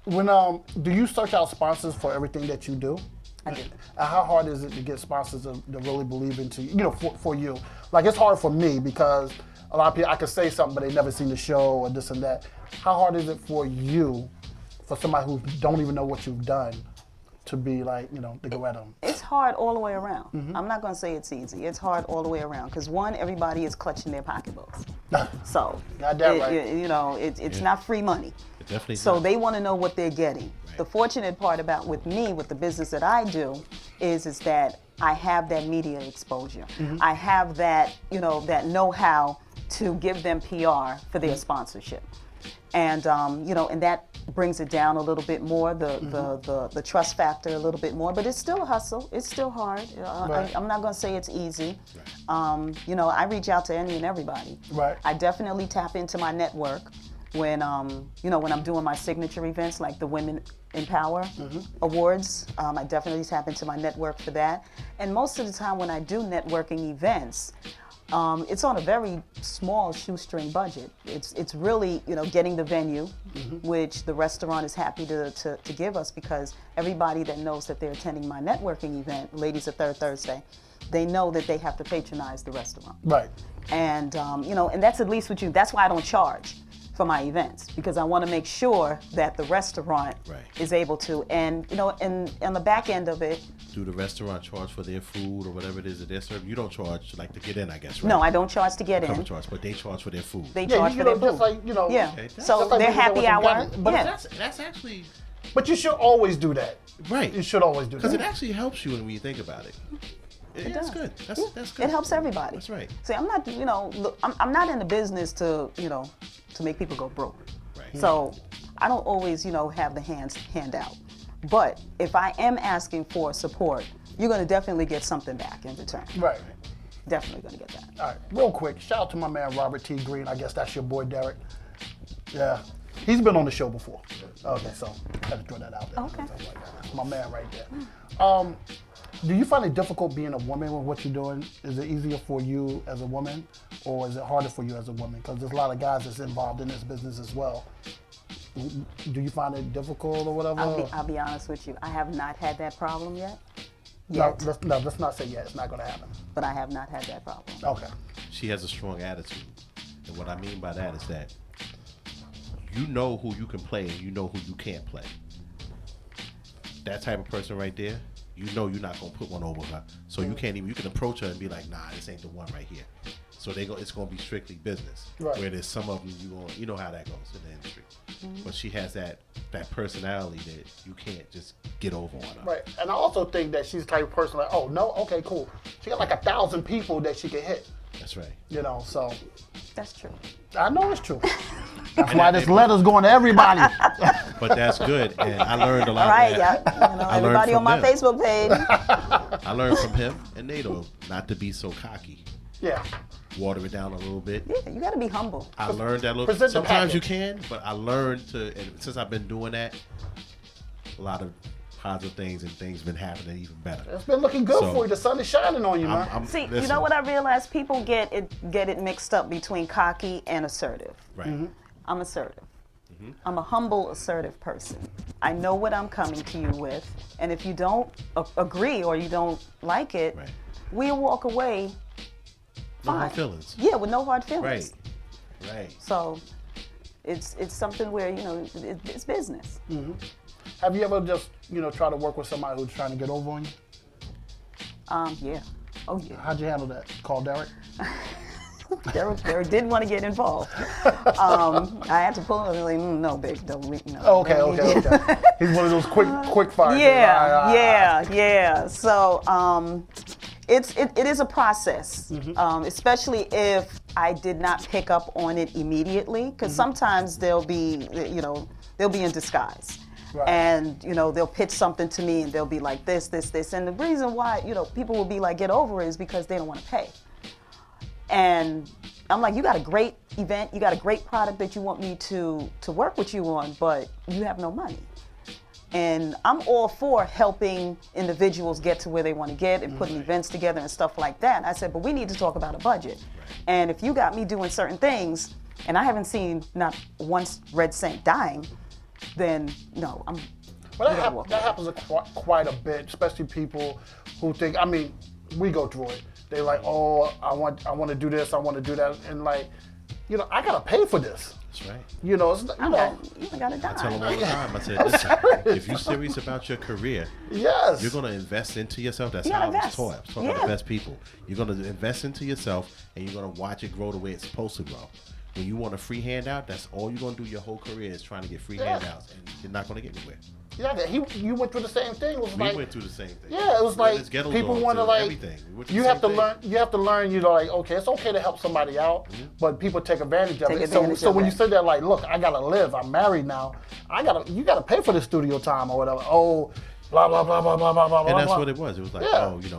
When do you search out sponsors for everything that you do? I do. How hard is it to get sponsors to really believe into you? For you, like it's hard for me because a lot of people I can say something but they never seen the show or this and that. How hard is it for you, for somebody who don't even know what you've done, to be like to go at them? It's hard all the way around. I'm not gonna say it's easy. It's hard all the way around because one, everybody is clutching their pocketbooks. So got that right. It's not free money. So they want to know what they're getting. Right. The fortunate part with the business that I do, is that I have that media exposure. I have that that know-how to give them PR for their sponsorship, and and that brings it down a little bit more, the trust factor a little bit more. But it's still a hustle. It's still hard. Right. I'm not gonna say it's easy. Right. I reach out to any and everybody. Right. I definitely tap into my network. When when I'm doing my signature events like the Women in Power Awards, I definitely tap into my network for that. And most of the time when I do networking events, it's on a very small shoestring budget. It's really getting the venue, which the restaurant is happy to give us, because everybody that knows that they're attending my networking event, Ladies of Third Thursday, they know that they have to patronize the restaurant. Right. And and that's at least what that's why I don't charge for my events, because I want to make sure that the restaurant is able to, and and on the back end of it. Do the restaurant charge for their food or whatever it is that they're serving? You don't charge to get in, I guess, right? No, I don't charge to get in. Charge, but they charge for their food. They charge for their food. Just like yeah. Okay, so like their happy hour. But that's actually. But you should always do that. Right. You should always do that. Because it actually helps you when you think about it. That's good. That's good. It helps everybody. That's right. See, I'm not, look, I'm not in the business to make people go broke. Right. So I don't always, have the hand out. But if I am asking for support, you're going to definitely get something back in return. Right. Definitely going to get that. All right. Real quick, shout out to my man Robert T. Green. I guess that's your boy Derek. Yeah. He's been on the show before. Okay, so I had to throw that out there. Okay. That's my man right there. Do you find it difficult being a woman with what you're doing? Is it easier for you as a woman, or is it harder for you as a woman? Because there's a lot of guys that's involved in this business as well. Do you find it difficult or whatever? I'll be honest with you. I have not had that problem yet. No, let's not say yet. It's not going to happen. But I have not had that problem. Okay. She has a strong attitude. And what I mean by that is that you know who you can play and you know who you can't play. That type of person right there, you know you're not gonna put one over her. So you can't even. You can approach her and be like, nah, this ain't the one right here. So it's gonna be strictly business. Right. Where there's some of them you know how that goes in the industry. But she has that personality that you can't just get over on her. Right. And I also think that she's the type of person like, oh no, okay, cool. She got like 1,000 people that she can hit. That's right. You know, so. That's true. I know it's true. That's why this letter's going to everybody. But that's good, and I learned a lot. All right, of that. yeah. You know, everybody on my Facebook page. I learned from him and Nato not to be so cocky. Yeah. Water it down a little bit. Yeah, you got to be humble. I learned that a little. Present the Sometimes you package. can, but I learned to, and since I've been doing that, a lot of positive things and things been happening even better. It's been looking good So, for you. The sun is shining on you, man. See, listen. you know what I realized? People get it mixed up between cocky and assertive. Right. I'm assertive. I'm a humble, assertive person. I know what I'm coming to you with, and if you don't agree or you don't like it, Right. we'll walk away. No Fine. hard feelings. Yeah, with no hard feelings. Right. Right. So, it's something where it's business. Have you ever just, try to work with somebody who's trying to get over on you? Yeah. Oh yeah. How'd you handle that? Call Derek? Derek didn't want to get involved. I had to pull him like, no, babe, don't. No, Okay. He's one of those quick fire. Yeah. So it is a process, especially if I did not pick up on it immediately, because sometimes they'll be in disguise. Right. And they'll pitch something to me and they'll be like this, and the reason why people will be like get over it is because they don't want to pay. And I'm like, you got a great event, you got a great product that you want me to work with you on, but you have no money. And I'm all for helping individuals get to where they want to get and putting events together and stuff like that. I said, but we need to talk about a budget. And if you got me doing certain things and I haven't seen not one red cent dying, then no, I'm. But that happens quite a bit, especially people who think. I mean, we go through it. They're like, oh, I want to do this, I want to do that, and like, I gotta pay for this. That's right. It's, you gotta die. I tell them all the time. I said, listen, if you're serious about your career, yes, you're gonna invest into yourself. That's You how I gotta was invest. taught. I was taught by the best people. You're gonna invest into yourself, and you're gonna watch it grow the way it's supposed to grow. When you want a free handout, that's all you're gonna do your whole career is trying to get free handouts, and you're not gonna get anywhere. Yeah, you went through the same thing. It was We went through the same thing. Yeah, it was like Ghetto people Dogs want to and like. everything. We went through You the have to same learn. You have to learn. Like, okay, it's okay to help somebody out, but people take advantage of it. So when you sit there like, look, I gotta live. I'm married now. You gotta pay for the studio time or whatever. Oh, blah blah blah blah blah blah blah. And that's blah. what it was. It was like,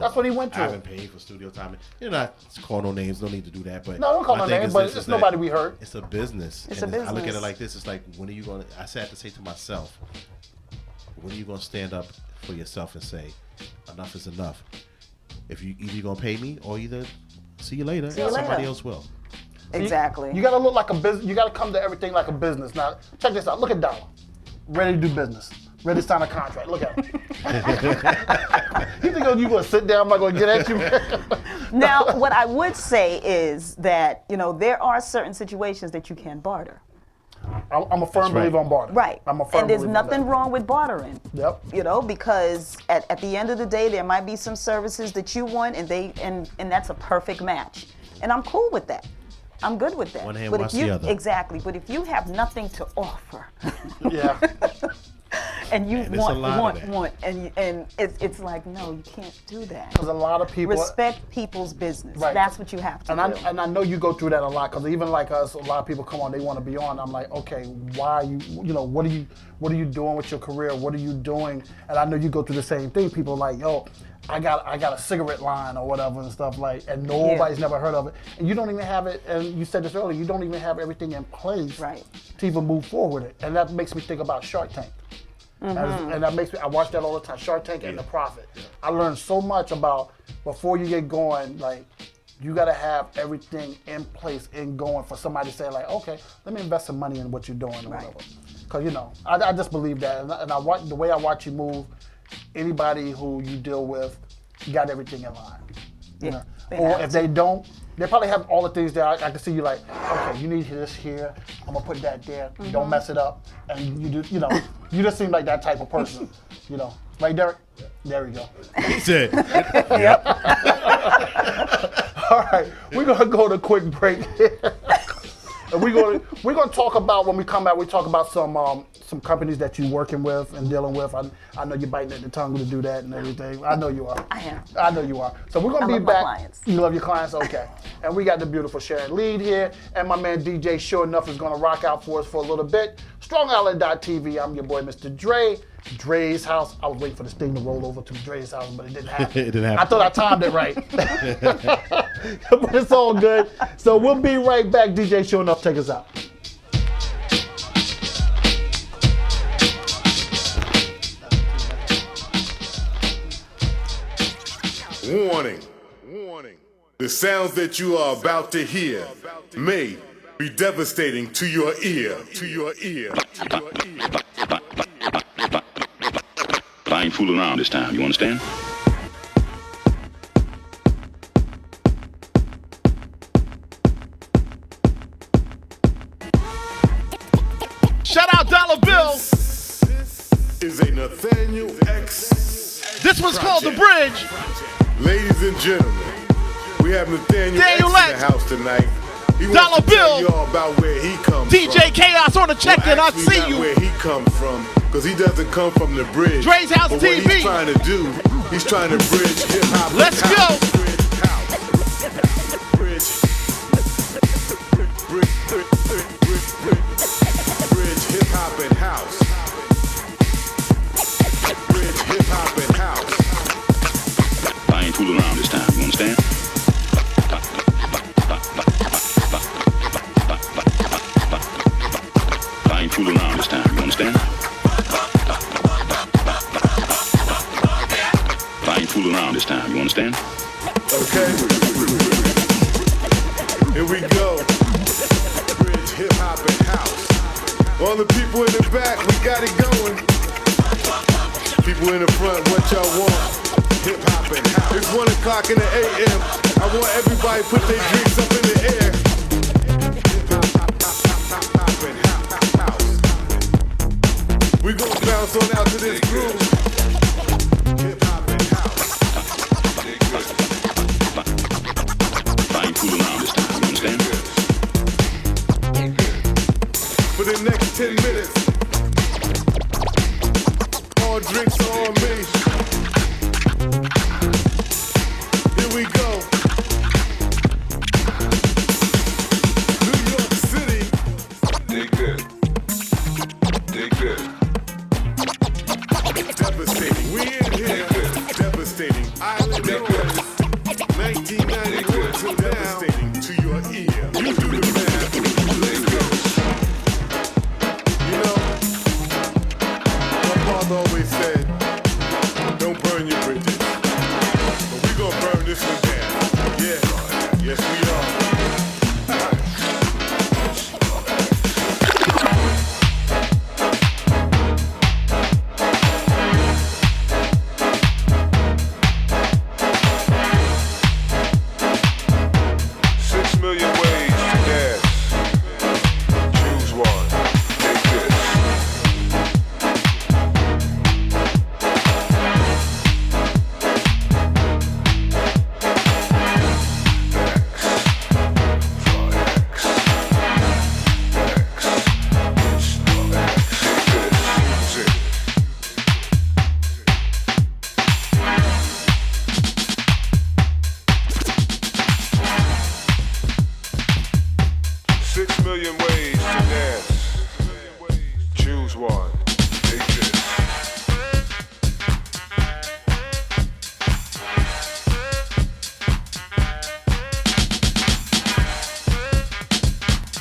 that's what he went through. I haven't paid for studio time. You're not calling no names. No need to do that. But no, don't call my no thing names. is But this, it's is nobody that we hurt. It's a business. It's and a business. I look at it like this. It's like, when are you going to, I had to say to myself, when are you going to stand up for yourself and say, enough is enough? If you either going to pay me or either see you later, See you somebody later. else will. Exactly. You gotta look like a business. You gotta come to everything like a business. Now, check this out. Look at Dollar. Ready to do business. Ready to sign a contract. Look at him. You think you're gonna sit down? I'm not gonna get at you. Now, what I would say is that there are certain situations that you can barter. I'm a firm believer on barter. Right. I'm a firm and there's believer on nothing that. wrong with bartering. Yep. Because at the end of the day, there might be some services that you want, and that's a perfect match. And I'm cool with that. I'm good with that. One hand but wash if you, the other. Exactly. But if you have nothing to offer, Yeah. and you And there's a lot of that. want, and it's like, no, you can't do that. Because a lot of people Respect people's business. Right. That's what you have to do. And I know you go through that a lot, because even like us, a lot of people come on, they want to be on. I'm like, okay, why are you? What are you doing with your career? What are you doing? And I know you go through the same thing. People are like, yo, I got a cigarette line or whatever and stuff like, and nobody's never heard of it. And you don't even have it. And you said this earlier. You don't even have everything in place to even move forward with it. And that makes me think about Shark Tank. And that makes me. I watch that all the time. Shark Tank and The Profit. I learned so much about before you get going. Like, you got to have everything in place and going for somebody to say like, okay, let me invest some money in what you're doing or whatever. Because I just believe that, and I watch the way I watch you move. Anybody who you deal with, you got everything in line. Or if they don't, They probably have all the things there. I can see you like, okay, you need this here. I'm gonna put that there. You don't mess it up, and you do. You know, you just seem like that type of person. You know, right, Derek? There we go. He said. Yep. All right, we're gonna go to a quick break. And we're gonna talk about, when we come back, we talk about some companies that you're working with and dealing with. I know you're biting at the tongue to do that and everything. I know you are. I am. I know you are. So we're gonna I be love my back. clients. You love your clients, okay? And we got the beautiful Sharon Leid here, and my man DJ Sure Enough is gonna rock out for us for a little bit. StrongIsland.tv. I'm your boy, Mr. Dre. Dre's house. I was waiting for this thing to roll over to Dre's house, but it didn't happen. It didn't happen. I thought I timed it right. But it's all good. So we'll be right back. DJ Sure Enough, take us out. Warning. The sounds that you are about to hear may be devastating to your ear. I ain't fooling around this time, you understand? Shout out Dollar Bill. This is a Nathaniel X. This one's called The Bridge. Ladies and gentlemen, we have Nathaniel X in Leid. the house tonight. He Dollar wants to tell Bill. you all about where he comes DJ from. Chaos on the check in. I Actually, see not you. where he comes from, because he doesn't come from the bridge. Dre's House but what TV. he's trying to do, he's trying to bridge hip hop. Let's and go. house. Bridge hip hop and house. Bridge hip hop and house. I ain't fooling around this time, you understand? I ain't fooling around this time, you understand? I ain't fooling around this time, you understand? Okay. Here we go. Bridge hip hop and house. All the people in the back, we got it going. People in the front, what y'all want? Hip hop and house. It's 1 o'clock in the AM. I want everybody to put their drinks up in the air. Hip hop and house. We gon' bounce on out to this groove. Hip hop and house. I ain't fooling around this time, you understand? For the next 10 minutes, all drinks are on me. Here we go. New York City. They good. Devastating. We in here. Devastating. Island Noise. 1991 till devastating to your ear. You do the math. You know, my father always said, don't burn your bridges. But we gonna burn this one down. Yeah, yes we are. 6 million ways to dance. Choose one. Take this. Six million ways to dance. Choose one. Take this.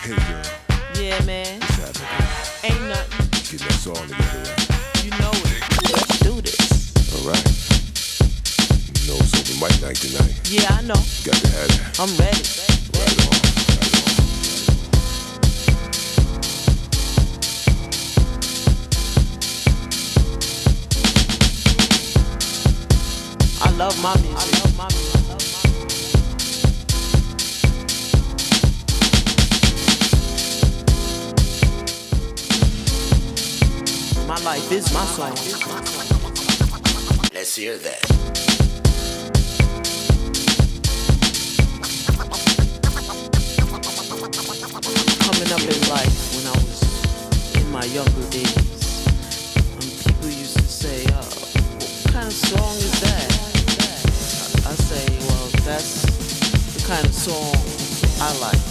Hey girl, Yeah, man. what's happening? Ain't nothing. Let's get that song together, right? You know it. Let's do this. All right. You know it's open mic night tonight. Yeah, I know. Got to have it. I'm ready. Right on. I love my music. My life is my song. Let's hear that. Coming up in life when I was in my younger days, people used to say, what kind of song is that? I say, well, that's the kind of song I like.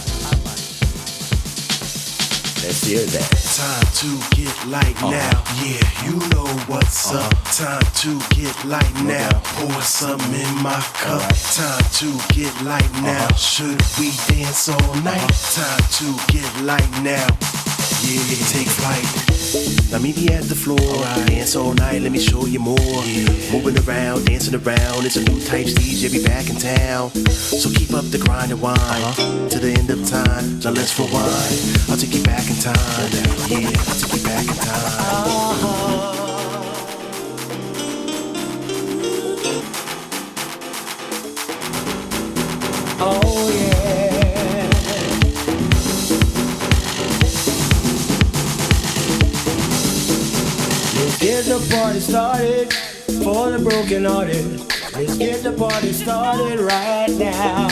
Let's hear that. Time to get light now. Yeah, you know what's up. Time to get light now. Pour some in my cup. Time to get light now. Should we dance all night? Time to get light now. Yeah, take flight. Now meet me at the floor. Dance all night, let me show you more. Moving around, dancing around. It's a new type stage, yeah, be back in town. So keep up the grind and wine to the end of time. Now let's rewind. I'll take you back in time. Yeah, I'll take you back in time. Oh yeah. Let's get the party started for the broken hearted. Let's get the party started right now.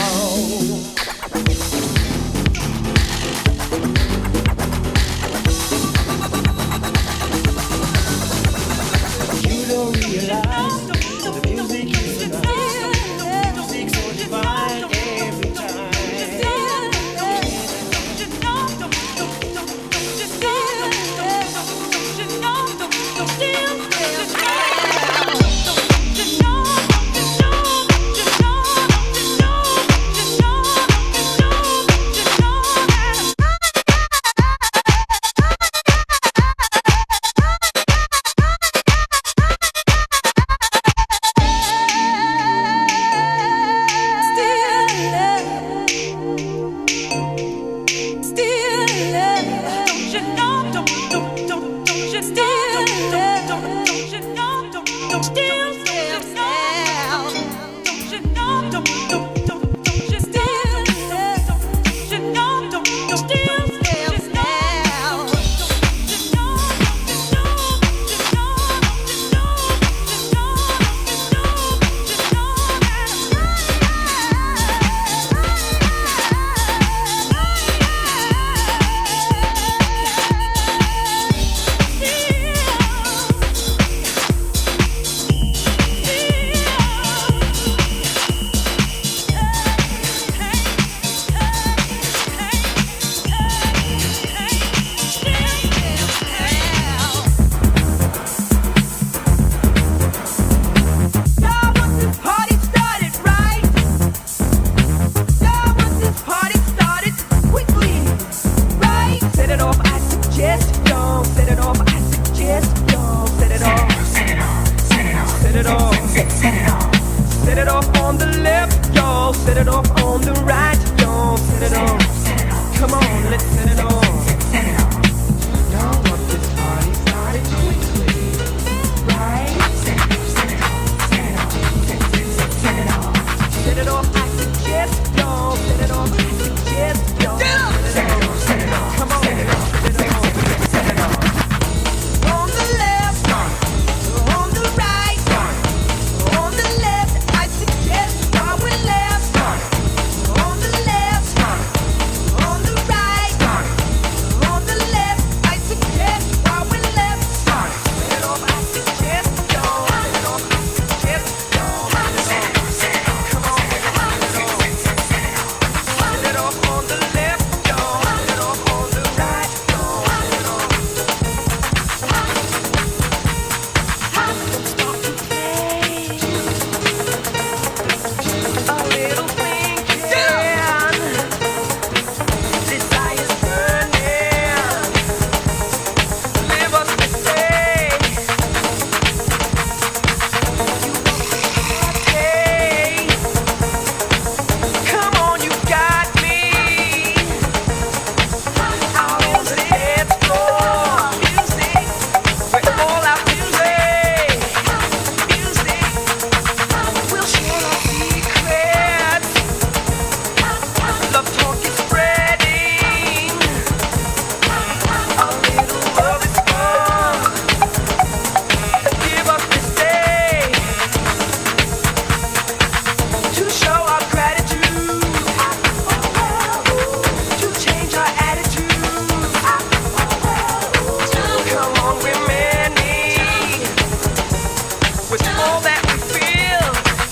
You don't realize the music is nice. Music's so divine every time.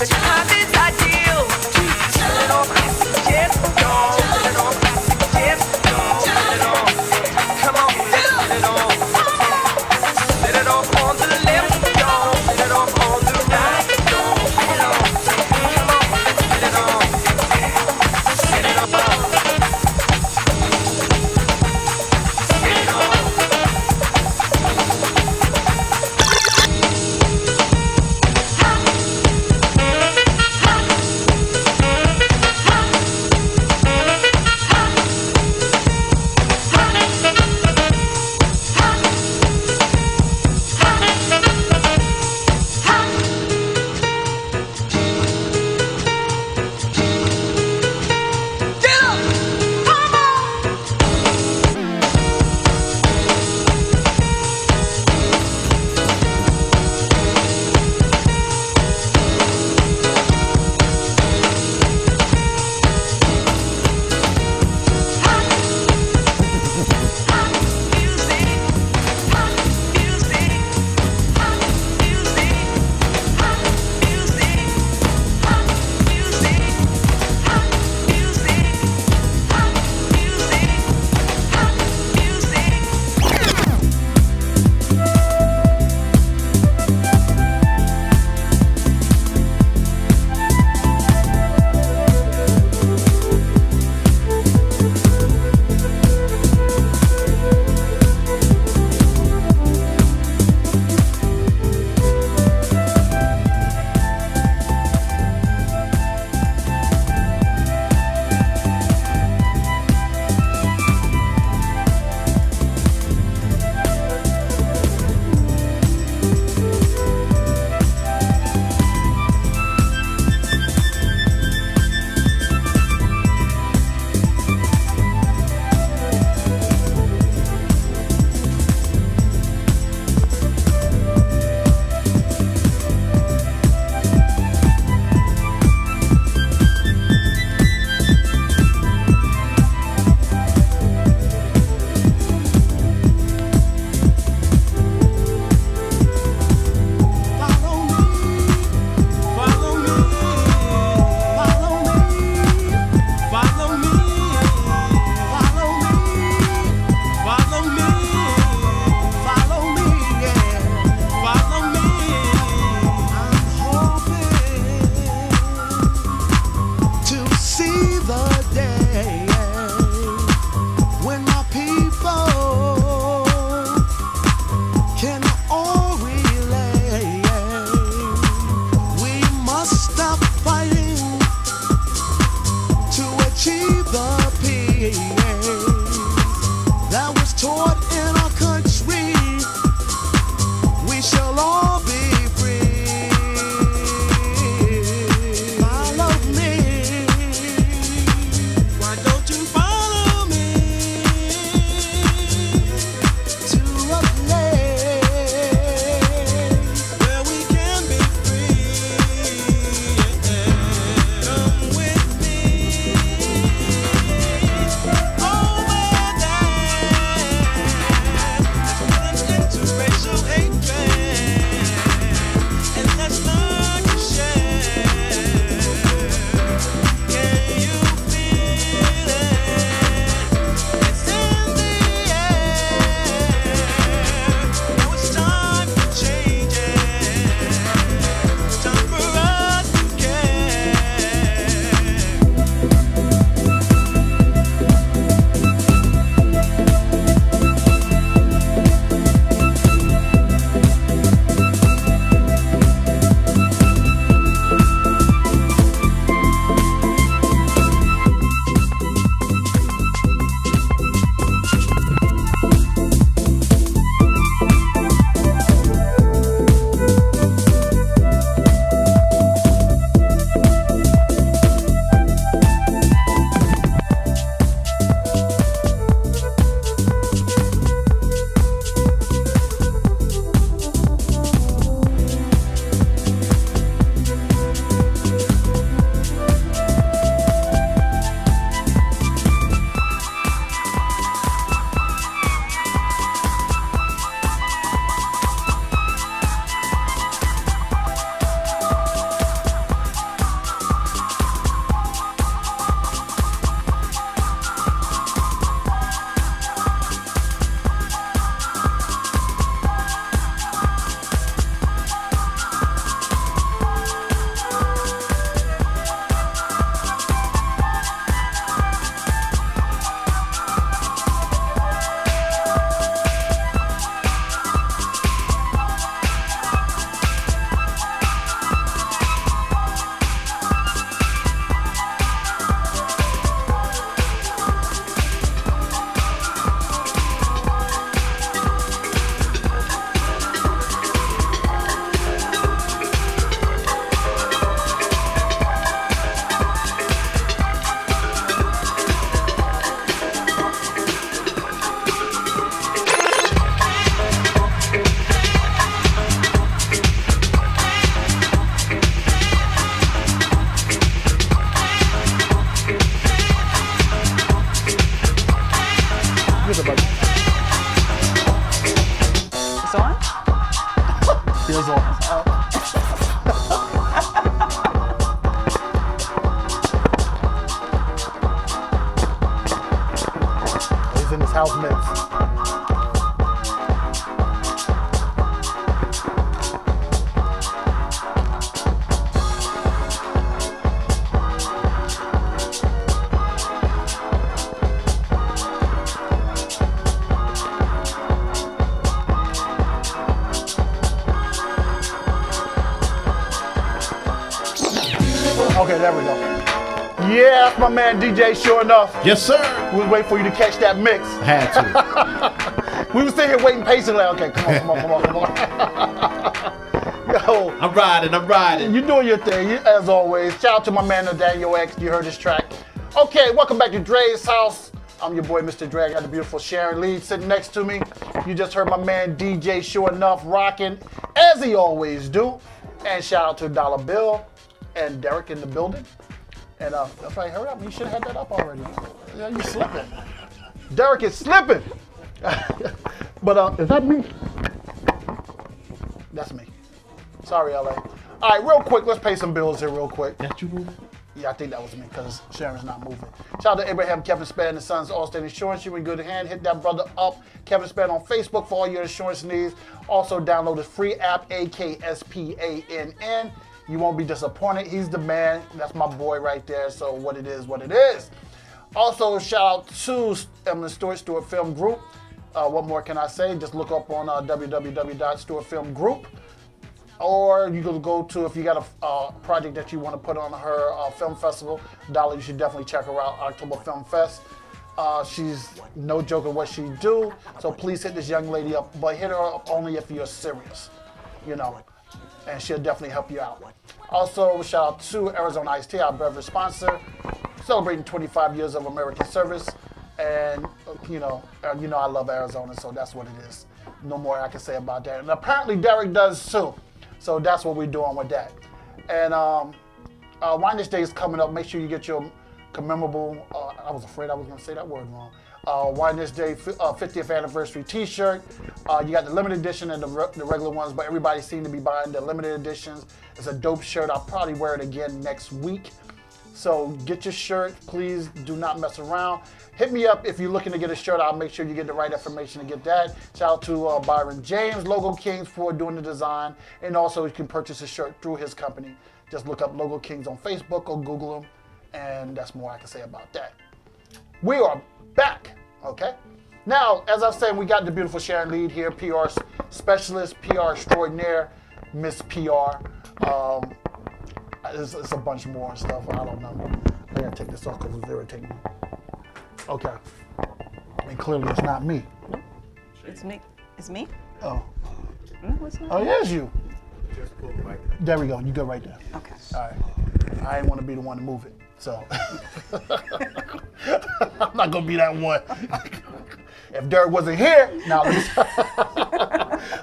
The time is ideal. Set it off, yes, y'all. Set it off, yes, y'all. Set it off. Come on, set it off. Set it off on the left, y'all. Set it off on the right, y'all. Set it off. Come on, set it off. Set it off. Okay, there we go. Yeah, that's my man DJ, sure enough. Yes, sir. We was waiting for you to catch that mix. I had to. We was sitting here waiting patiently. Okay, come on. Yo. I'm riding. You doing your thing, as always. Shout out to my man Daniel X. You heard this track. Okay, welcome back to Dre's house. I'm your boy, Mr. Dre. I got the beautiful Sharon Leid sitting next to me. You just heard my man DJ, sure enough, rocking as he always do. And shout out to Dollar Bill and Derek in the building. And that's right, hurry up. You should have had that up already. Yeah, you slipping. Derek is slipping. But is that me? That's me. Sorry, LA. All right, real quick, let's pay some bills here real quick. That you moving? Yeah, I think that was me because Sharon's not moving. Shout out to Abraham, Kevin Span, and Sons, Allstate Insurance. You in good hand. Hit that brother up, Kevin Span, on Facebook for all your insurance needs. Also, download his free app, AKSPANN. You won't be disappointed. He's the man. That's my boy right there. So what it is, what it is. Also, shout out to Emily Stewart Film Group. What more can I say? Just look up on www.stewartfilmgroup. Or you can go to, if you got a project that you want to put on her film festival, Dollar, you should definitely check her out, October Film Fest. She's no joke at what she do, so please hit this young lady up, but hit her up only if you're serious, you know, and she'll definitely help you out. Also, shout out to Arizona Iced Tea, our beverage sponsor, celebrating 25 years of American service, and you know I love Arizona, so that's what it is. No more I can say about that. And apparently Derek does too. So that's what we're doing with that. And Wine This Day is coming up. Make sure you get your commemorable, I was afraid I was going to say that word wrong. Wine This Day 50th anniversary t-shirt. You got the limited edition and the regular ones, but everybody seems to be buying the limited editions. It's a dope shirt. I'll probably wear it again next week. So get your shirt. Please do not mess around. Hit me up if you're looking to get a shirt. I'll make sure you get the right information to get that. Shout out to Byron James, Logo Kings, for doing the design. And also you can purchase a shirt through his company. Just look up Logo Kings on Facebook or Google them. And that's more I can say about that. We are back, okay? Now, as I was saying, we got the beautiful Sharon Leid here, PR specialist, PR extraordinaire, Miss PR. It's a bunch more stuff. I don't know. I gotta take this off because it's irritating me. Okay. And clearly it's not me. It's me. It's me? Oh. No, it's not. Oh, yeah, it's you. There we go. You go right there. Okay. All right. I didn't want to be the one to move it, so. I'm not going to be that one. If Derek wasn't here, now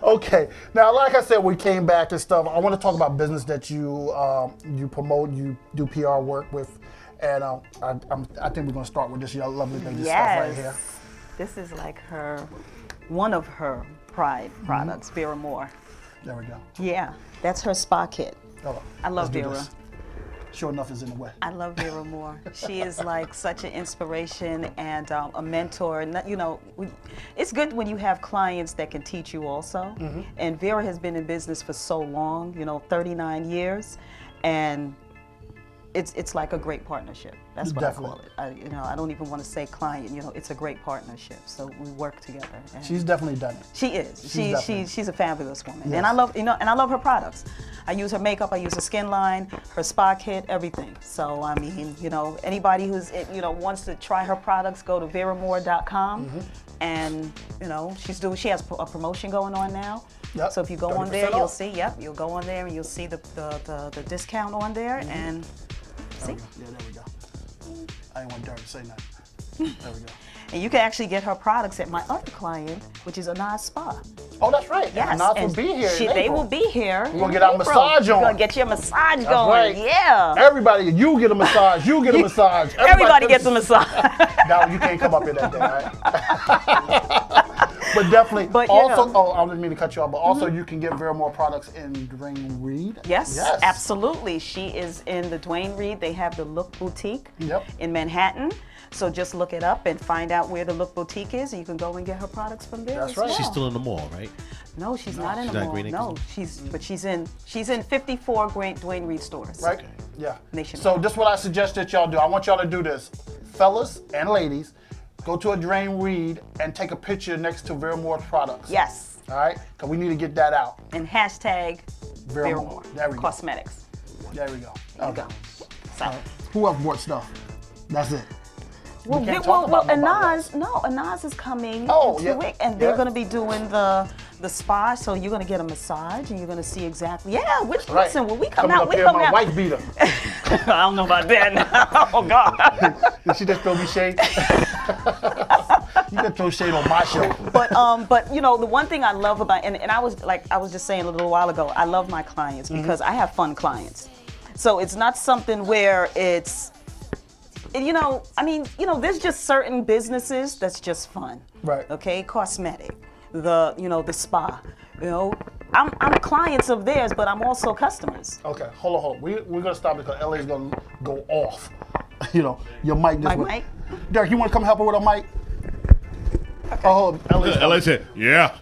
okay. Now, like I said, we came back and stuff. I want to talk about business that you promote, you do PR work with, and I think we're gonna start with this lovely lady stuff right here. This is like one of her pride products, Vera Moore. There we go. Yeah, that's her spa kit. Oh, I love Vera. Sure enough, is in the way. I love Vera Moore. She is like such an inspiration and a mentor. And you know, it's good when you have clients that can teach you also. Mm-hmm. And Vera has been in business for so long, 39 years, and it's like a great partnership. That's what Definitely. I call it. I don't even want to say client. It's a great partnership. So we work together. And she's definitely done it. She is. She's a fabulous woman, yes. and I love and I love her products. I use her makeup. I use her skin line, her spa kit, everything. So I mean, anybody who's wants to try her products, go to veramore.com, mm-hmm. and she has a promotion going on now. Yep. So if you go on there, you'll see. Yep, you'll go on there and you'll see the discount on there, mm-hmm. and see. Yeah, there we go. I didn't want Derek to say nothing. There we go. And you can actually get her products at my other client, which is Anaz Spa. Oh, that's right. Yes. Anaz will be here. They will be here. We're going to get our massage on. We're going to get your massage that's going. Right. Yeah. Everybody, you get a massage. You get a massage. Everybody gets a massage. Now, you can't come up here that day, right? But definitely, I didn't mean to cut you off, but also you can get Vera Moore products in Dwayne Reed. Yes, absolutely. She is in the Dwayne Reed. They have the Look Boutique in Manhattan. So just look it up and find out where the Look Boutique is, and you can go and get her products from there. That's right. Well. She's still in the mall, right? No, she's not in the mall. No, she's in 54 Dwayne Reed stores. Right? Okay. Yeah. Nationwide. So this is what I suggest that y'all do. I want y'all to do this, fellas and ladies. Go to a Dwayne Reed and take a picture next to Vera Moore's products. Yes. All right? Because we need to get that out. And hashtag Vera Moore. There we go. Cosmetics. There we go. There you go. So. Who else bought stuff? That's it. Well, can't talk about nobody Anaz is coming Oh, in 2 yeah. weeks, and they're Yeah. going to be doing the spa. So you're going to get a massage, and you're going to see exactly. Yeah, Right. listen, when we come Coming out, up we here, come my out. wife beater. I don't know about that. Now. Oh God. Did she just throw me shade? You can throw shade on my show. But you know, the one thing I love about and I was just saying a little while ago, I love my clients because I have fun clients. So it's not something where it's, you know, I mean, you know, there's just certain businesses that's just fun. Right. Okay, cosmetic, the spa. You know, I'm clients of theirs, but I'm also customers. Okay, hold on. We're gonna stop because LA's gonna go off. You know, your mic just My went. mic? Derek, you wanna come help her with her mic? Okay. Oh, LA said, yeah.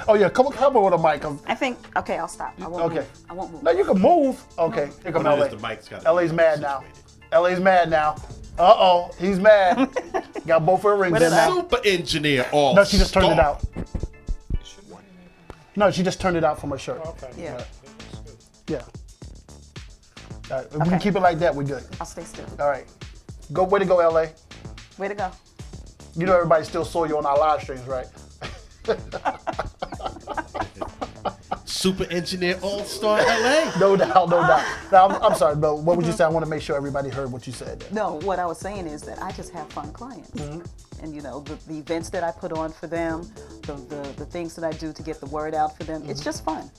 Oh yeah, come help her with her mic. I think. Okay, I'll stop. I won't Okay. move. I won't move. No, you can move. Okay, here come Oh, LA. the mic's got- LA's mad now. LA's mad now. Uh-oh, he's mad. Got both her rings in now. Super engineer all No, she just turned it star. out. No, she just turned it out from her shirt. Yeah. Yeah. All right, if we can keep it like that, we're good. I'll stay still. All right. Way to go, LA. Way to go. You know everybody still saw you on our live streams, right? Super engineer all star LA. No doubt, no doubt. Now, I'm sorry, but what would you say? I want to make sure everybody heard what you said there. No, what I was saying is that I just have fun clients. And you know, the events that I put on for them, the things that I do to get the word out for them, it's just fun.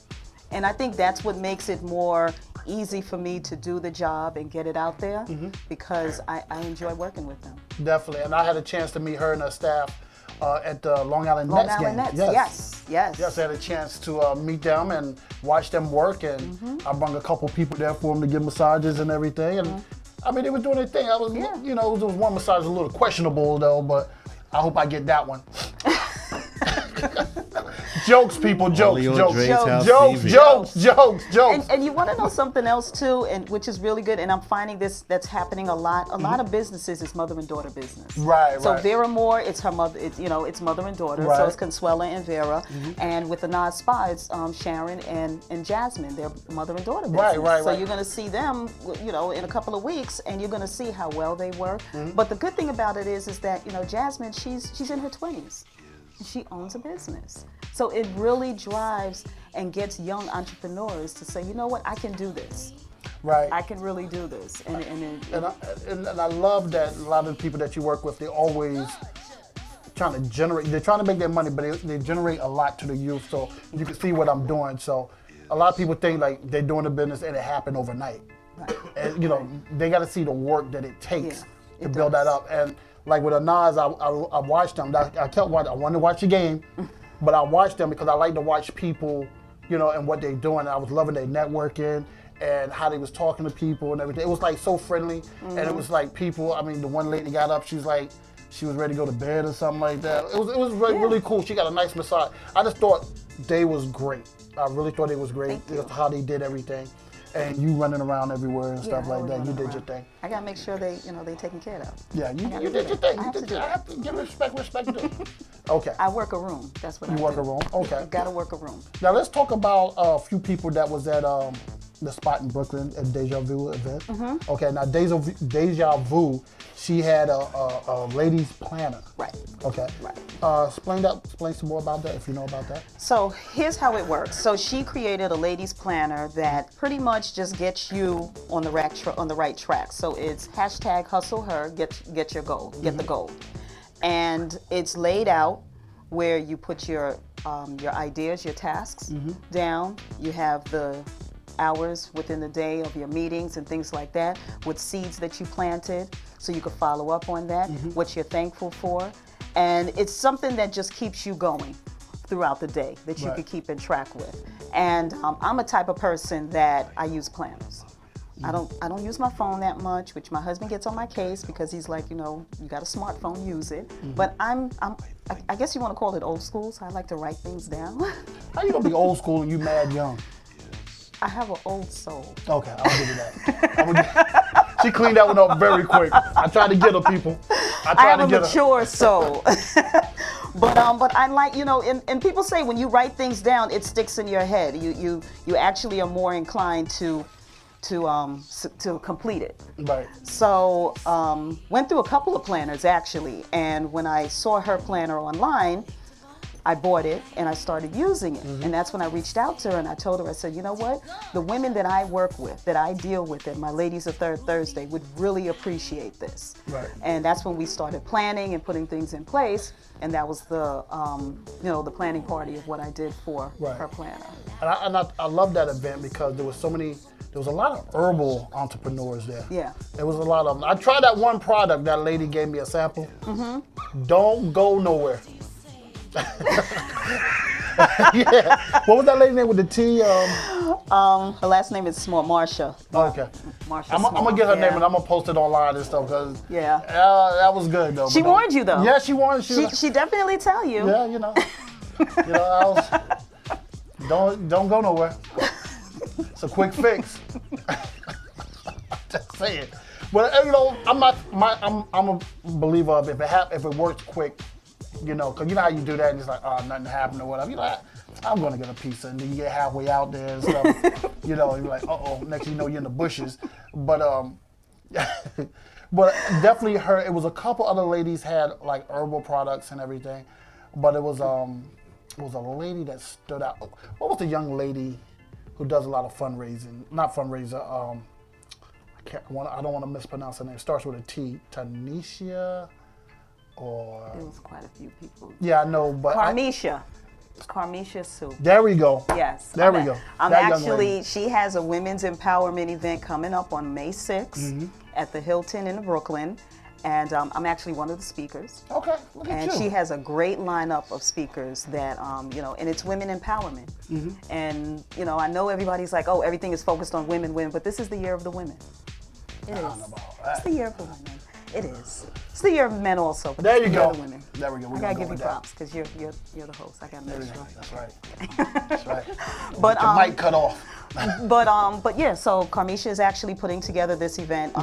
And I think that's what makes it more easy for me to do the job and get it out there because I enjoy working with them. Definitely. And I had a chance to meet her and her staff at the Long Island Long Nets Island game. Nets, yes. Yes, I had a chance to meet them and watch them work, and I brought a couple people there for them to give massages and everything. And I mean, they were doing their thing. I was, you know, there was one massage a little questionable though, but I hope I get that one. Jokes, people, jokes. And you want to know something else too, and which is really good, and I'm finding that's happening a lot. A lot of businesses is mother and daughter business. Right, So right. Vera Moore, it's her mother. It's mother and daughter. Right. So it's Consuela and Vera, and with the Nas Spa, it's Sharon and Jasmine. They're mother and daughter business. Right. So you're going to see them, you know, in a couple of weeks, and you're going to see how well they work. But the good thing about it is that, you know, Jasmine, she's in her 20s. She owns a business. So it really drives and gets young entrepreneurs to say, you know what, I can do this. Right. I can really do this. And I love that a lot of the people that you work with, they're always trying to generate, they're trying to make their money, but they generate a lot to the youth. So you can see what I'm doing. So a lot of people think like they're doing the business and it happened overnight. Right. And you know, they got to see the work that it takes to build that up. And like with Anaz, I watched them. I kept watching. I wanted to watch the game, but I watched them because I like to watch people, you know, and what they're doing. I was loving their networking and how they was talking to people and everything. It was like so friendly, and it was like people. I mean, the one lady got up. She was like, she was ready to go to bed or something like that. It was really cool. She got a nice massage. I just thought they was great. I really thought they was great. Just how they did everything. And you running around everywhere and stuff like that. You did your thing. I gotta make sure they taken care of. Yeah, you did your thing. I have to give respect due. Okay. I work a room. That's what I do. You work a room? Okay. You gotta work a room. Now let's talk about a few people that was at the spot in Brooklyn at Deja Vu event. Okay, now Deja Vu, she had a ladies planner. Right. Okay. Right. Explain some more about that if you know about that. So here's how it works. So she created a ladies planner that pretty much just gets you on the right track. So it's #HustleHer, get your goal, get the goal, and it's laid out where you put your ideas, your tasks down. You have the hours within the day of your meetings and things like that, with seeds that you planted, so you can follow up on that, what you're thankful for. And it's something that just keeps you going throughout the day, that you can keep in track with. And I'm a type of person that I use planners. I don't use my phone that much, which my husband gets on my case because he's like, you know, you got a smartphone, use it. But I guess you want to call it old school, so I like to write things down. How you gonna be old school and you mad young? I have an old soul. Okay, I'll give you that. She cleaned that one up very quick. I tried to get her, people. I have a mature soul. But I like, you know, and people say when you write things down, it sticks in your head. You actually are more inclined to to complete it. Right. So went through a couple of planners actually, and when I saw her planner online, I bought it and I started using it. And that's when I reached out to her and I told her, I said, you know what? The women that I work with, that I deal with at my Ladies of Third Thursday would really appreciate this. Right. And that's when we started planning and putting things in place. And that was the, the planning party of what I did for her planner. And I love that event because there was a lot of herbal entrepreneurs there. Yeah. There was a lot of them. I tried that one product that lady gave me a sample. Don't go nowhere. Yeah. What was that lady's name with the T? Her last name is Small, Marsha. Okay. Marsha I'm gonna get her name and I'm gonna post it online and stuff because that was good though. She warned you though. Yeah, she warned. She definitely tell you. Yeah, you know, don't go nowhere. It's a quick fix. Just saying. But I'm a believer of if it works quick. Because you know how you do that and it's like, oh, nothing happened or whatever. You're like, I'm going to get a pizza. And then you get halfway out there and stuff. You're like, uh-oh, next thing you know, you're in the bushes. But but definitely it was a couple other ladies had like herbal products and everything. But it was a lady that stood out. What was the young lady who does a lot of fundraising? Not fundraiser. I don't want to mispronounce her name. It starts with a T. Tanisha. Or there was quite a few people. Yeah, I know, but Carmisha Soup. There we go. Yes. There we go. She has a women's empowerment event coming up on May 6th at the Hilton in Brooklyn. And I'm actually one of the speakers. Okay, look at you. And she has a great lineup of speakers that, and it's women empowerment. And, I know everybody's like, oh, everything is focused on women, but this is the year of the women. It is. It's the year of the women. It is. It's the year of men also. But there you go. The women. There we go. I gotta give you props because you're the host. I gotta make sure. That's right. That's right. But your mic cut off. but yeah. So Carmisha is actually putting together this event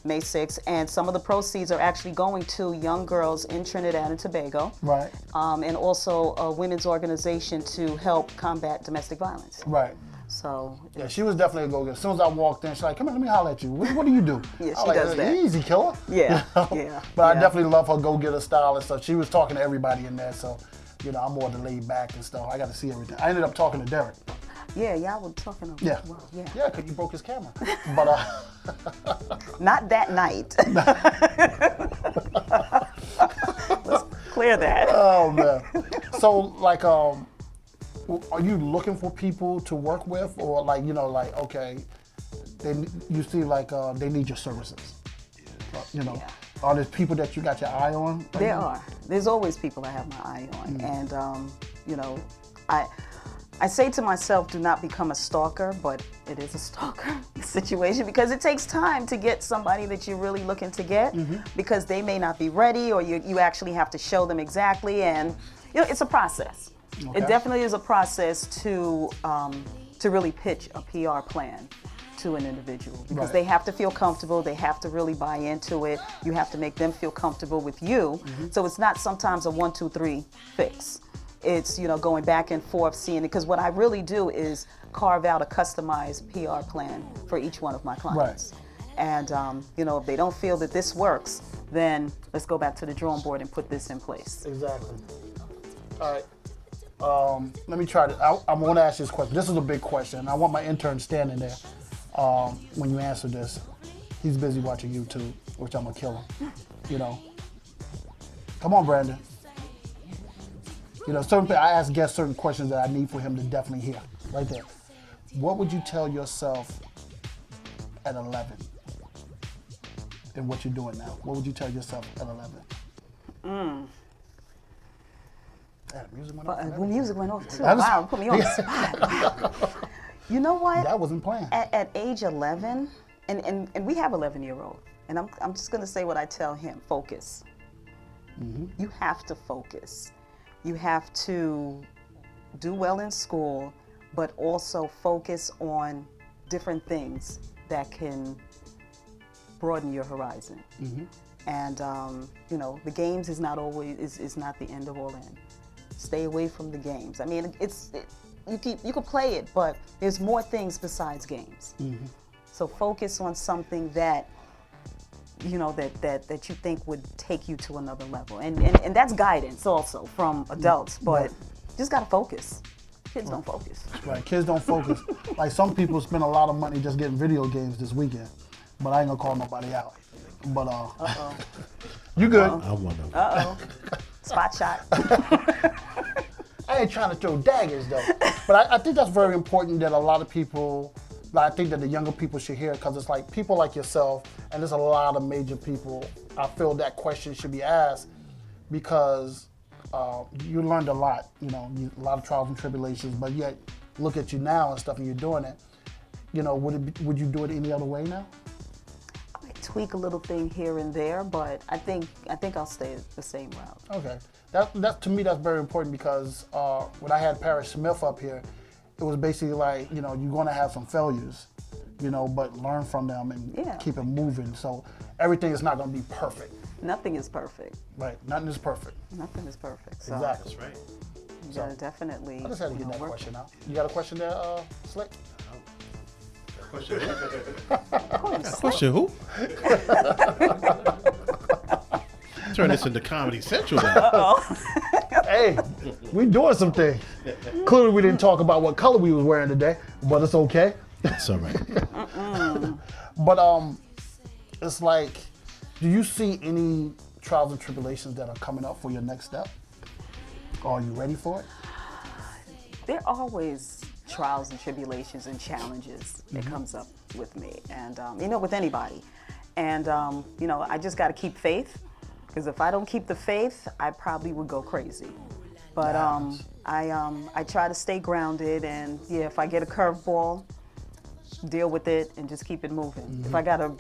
May 6th, and some of the proceeds are actually going to young girls in Trinidad and Tobago. Right. And also a women's organization to help combat domestic violence. Right. So yeah, she was definitely a go-getter. As soon as I walked in, she's like, "Come here, let me holler at you. What do you do?" Yeah, she does that. Easy, killer. Yeah, yeah. But I definitely love her go-getter style and stuff. She was talking to everybody in there, so I'm more the laid back and stuff. I got to see everything. I ended up talking to Derek. Yeah, y'all were talking about. Yeah, well, yeah, yeah, because you broke his camera. But not that night. Let's clear that. Oh man. So like are you looking for people to work with, or okay, you see they need your services? Are there people that you got your eye on? There are. There's always people I have my eye on, and I say to myself, do not become a stalker, but it is a stalker situation because it takes time to get somebody that you're really looking to get because they may not be ready, or you actually have to show them exactly, and it's a process. Okay. It definitely is a process to really pitch a PR plan to an individual because they have to feel comfortable. They have to really buy into it. You have to make them feel comfortable with you. So it's not sometimes a 1, 2, 3 fix. It's going back and forth, seeing it. Because what I really do is carve out a customized PR plan for each one of my clients. Right. And if they don't feel that this works, then let's go back to the drawing board and put this in place. Exactly. All right. Let me try to. I want to ask this question. This is a big question. I want my intern standing there when you answer this. He's busy watching YouTube, which I'm gonna kill him. Come on, Brandon. I ask guests certain questions that I need for him to definitely hear. Right there. What would you tell yourself at 11? And what you're doing now? What would you tell yourself at 11? Music went off too. Wow, put me on the spot. You know what? That wasn't planned. At age 11, and we have 11-year-old, and I'm just gonna say what I tell him: focus. You have to focus. You have to do well in school, but also focus on different things that can broaden your horizon. And the games is not always is not the end of all end. Stay away from the games. I mean, you can play it, but there's more things besides games. So focus on something that that you think would take you to another level. And that's guidance also from adults, but just gotta focus. Kids don't focus. Right, kids don't focus. Like some people spend a lot of money just getting video games this weekend, but I ain't gonna call nobody out. But you good? I wonder. Spot shot. I ain't trying to throw daggers though, but I think that's very important that a lot of people, I think that the younger people should hear, because it's like people like yourself, and there's a lot of major people, I feel that question should be asked, because you learned a lot, a lot of trials and tribulations, but yet look at you now and stuff, and you're doing it. Would you do it any other way now? I might tweak a little thing here and there, but I think I'll stay the same route. Okay, that to me that's very important, because when I had Paris Smith up here, it was basically like, you're going to have some failures, but learn from them and keep it moving. So everything is not going to be perfect. Nothing is perfect. Right, nothing is perfect. Nothing is perfect. So Exactly. That's right. You gotta definitely. I just had to get that work. question out. You got a question there, Slick? Question who? Question who? Turn this into Comedy Central now. Hey, we doing some things. Clearly we didn't talk about what color we was wearing today, but it's okay. It's all right. But it's like, do you see any trials and tribulations that are coming up for your next step? Are you ready for it? There are always trials and tribulations and challenges that comes up with me, and with anybody. And I just got to keep faith, because if I don't keep the faith, I probably would go crazy. But I try to stay grounded, and if I get a curveball, deal with it and just keep it moving. If I got to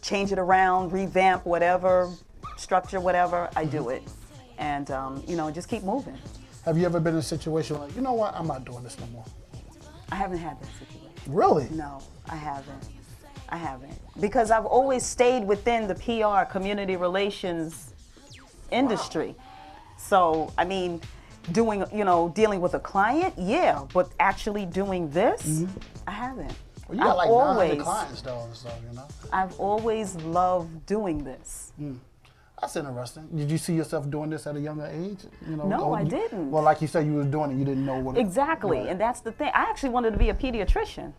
change it around, revamp whatever, structure whatever, I do it. And just keep moving. Have you ever been in a situation like, you know what, I'm not doing this no more? I haven't had that situation. Really? No, I haven't. Because I've always stayed within the PR, community relations industry. So, I mean, dealing with a client, yeah, but actually doing this, I haven't. Well, you got like 900 clients though, so, I've always loved doing this. That's interesting. Did you see yourself doing this at a younger age? No, I didn't. Well, like you said, you was doing it, you didn't know what. Exactly, Right. and that's the thing. I actually wanted to be a pediatrician.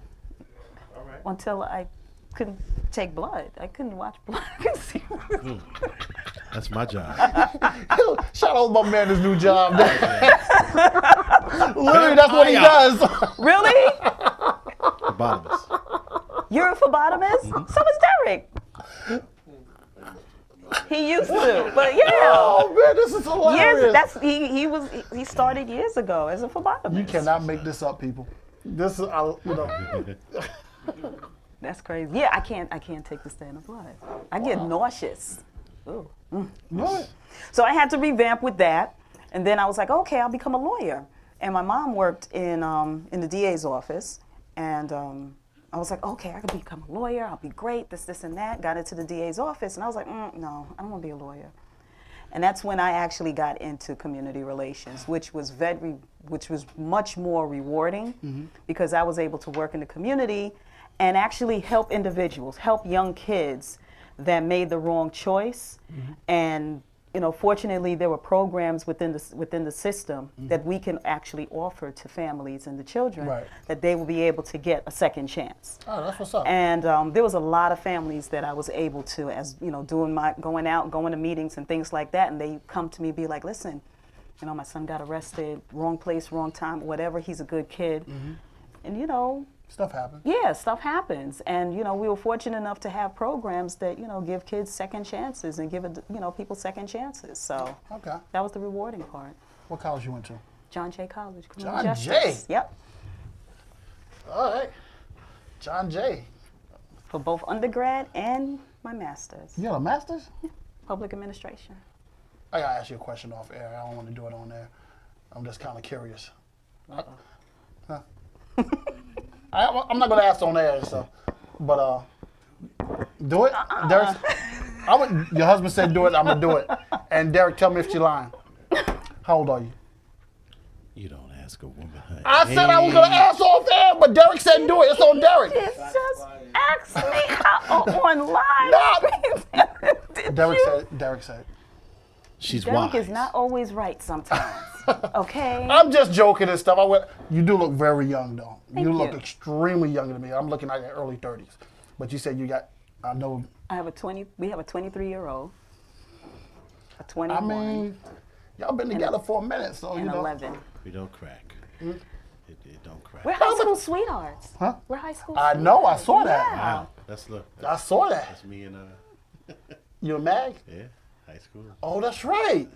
All right. Until I couldn't take blood. I couldn't watch blood. I couldn't see. That's my job. Shout out my man, his new job. Literally, that's what he does. Really? Phlebotomist. You're a phlebotomist? So is Derek. He used to, but yeah. Oh man, this is hilarious. He started years ago as a phlebotomist. You cannot make this up, people. This is, That's crazy. Yeah, I can't take the stand of blood. I get nauseous. Ooh. What? So I had to revamp with that, and then I was like, okay, I'll become a lawyer. And my mom worked in the DA's office, and I was like, okay, I could become a lawyer. I'll be great. This, and that. Got into the DA's office, and I was like, no, I don't want to be a lawyer. And that's when I actually got into community relations, which was much more rewarding, because I was able to work in the community and actually help individuals, help young kids that made the wrong choice. And fortunately, there were programs within the system that we can actually offer to families and the children, that they will be able to get a second chance. Oh, that's what's up. And there was a lot of families that I was able to, going out, going to meetings and things like that, and they come to me, be like, listen, my son got arrested, wrong place, wrong time, whatever. He's a good kid, and stuff happens. Yeah, stuff happens, and we were fortunate enough to have programs that give kids second chances and give people second chances. So that was the rewarding part. What college you went to? John Jay College. John Jay. Yep. All right, John Jay. For both undergrad and my master's. You got a master's? Yeah. Public administration. I gotta ask you a question off air. I don't want to do it on there. I'm just kind of curious. I'm not gonna ask on air, so, but do it. Derek, your husband said do it. I'm gonna do it. And Derek, tell me if she's lying. How old are you? You don't ask a woman. I said I was gonna ask off air, but Derek said do it. It's on Derek. Just ask me on live? Derek said. She's Derek wise. is not always right sometimes. Okay. I'm just joking and stuff. You do look very young, though. Thank you look you. extremely younger than me. I'm looking like in early 30s. But you said you got, I know. We have a 23-year-old, a 21, I mean, y'all been together for a minute, so and you know. 11. We don't crack. It don't crack. We're high school sweethearts. Huh? We're high school I sweethearts. know, I saw that. Yeah. Wow. That's look. I saw that. That's me and You and Mag? yeah, high school. Oh, that's right.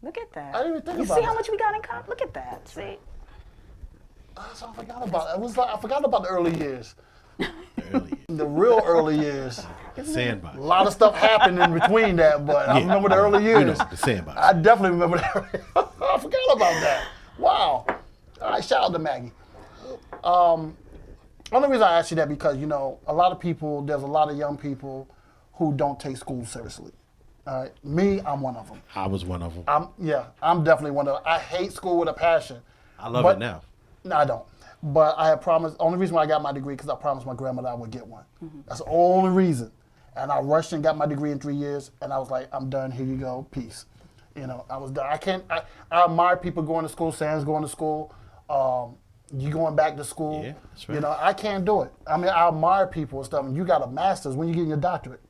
Look at that. I didn't even think you about see that. how much we got in common? Look at that. See? So I forgot about it. It was like I forgot about the early years. Early. The real early years. The sandbox. A lot of stuff happened in between that, but I remember the early years. You know, the sandbox. I definitely remember that. I forgot about that. Wow. All right, shout out to Maggie. Only reason I asked you that because, you know, a lot of people, there's a lot of young people who don't take school seriously. All right. Me, I'm one of them. I was one of them. I'm definitely one of them. I hate school with a passion. I love it now. No, I don't. But I had promised, only reason why I got my degree because I promised my grandmother I would get one. That's the only reason. And I rushed and got my degree in 3 years, and I was like, I'm done, here you go, peace. You know, I was done. I admire people going to school, Sam's going to school, you going back to school. Yeah, that's right. You know, I can't do it. I mean, I admire people and stuff, and you got a master's, when you getting your doctorate?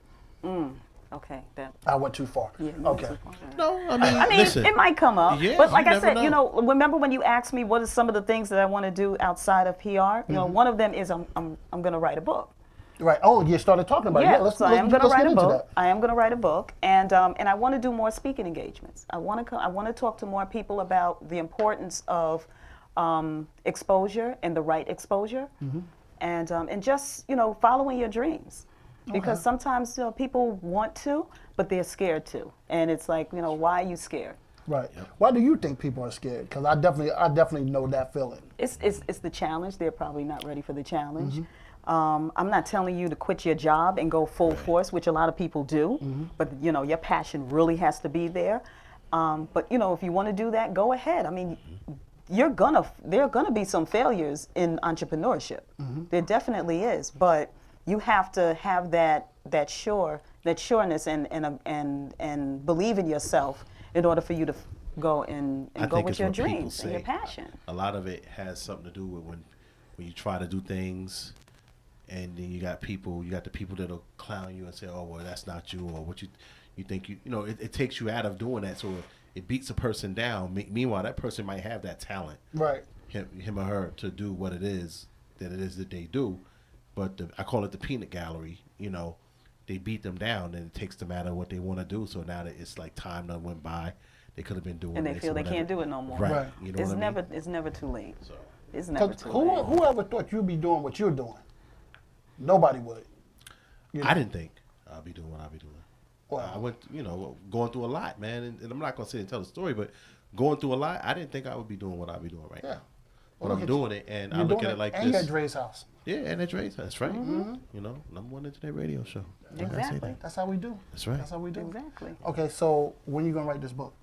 Okay. I went too far. Yeah, okay. too far. No, I mean, listen. it might come up. Yeah, but like you I never said, know. you know, remember when you asked me what are some of the things that I want to do outside of PR? You know, one of them is I'm going to write a book. Right. Oh, you started talking about it. Yeah, Let's so I am going to let's write get a into book. that. I am going to write a book, and I want to do more speaking engagements. I want to talk to more people about the importance of exposure and the right exposure, and just following your dreams, because sometimes people want to, but they're scared to, and it's like why are you scared? Right. Why do you think people are scared? Because I definitely know that feeling. It's the challenge. They're probably not ready for the challenge. I'm not telling you to quit your job and go full force, which a lot of people do, but your passion really has to be there. But if you want to do that, go ahead. I mean, there are gonna be some failures in entrepreneurship. There definitely is, but you have to have that sureness and believe in yourself in order for you to go and go with your dreams and your passion. A lot of it has something to do with when you try to do things, and then you got the people that'll clown you and say, "Oh, well, that's not you," or what you think it takes you out of doing that, so it beats a person down. Meanwhile, that person might have that talent, right? Him or her to do what it is that they do, but I call it the peanut gallery. They beat them down, and it takes them out of what they want to do. So now that it's like time done went by, they could have been doing. And they this feel or they whatever. can't do it no more. Right. You know It's what I mean? It's never too late. So. It's never too late. Whoever thought you'd be doing what you're doing? Nobody would. I didn't think I'll be doing what I'll be doing. Wow. I went, going through a lot, man, and I'm not gonna sit and tell the story, but going through a lot, I didn't think I would be doing what I'll be doing right now. But I'm doing it, and I look at it like and this. you're at Dre's house. Yeah, and at Dre's house, that's right. Number one internet radio show. Exactly. That's how we do. That's right. That's how we do. Exactly. Okay, so when you gonna write this book?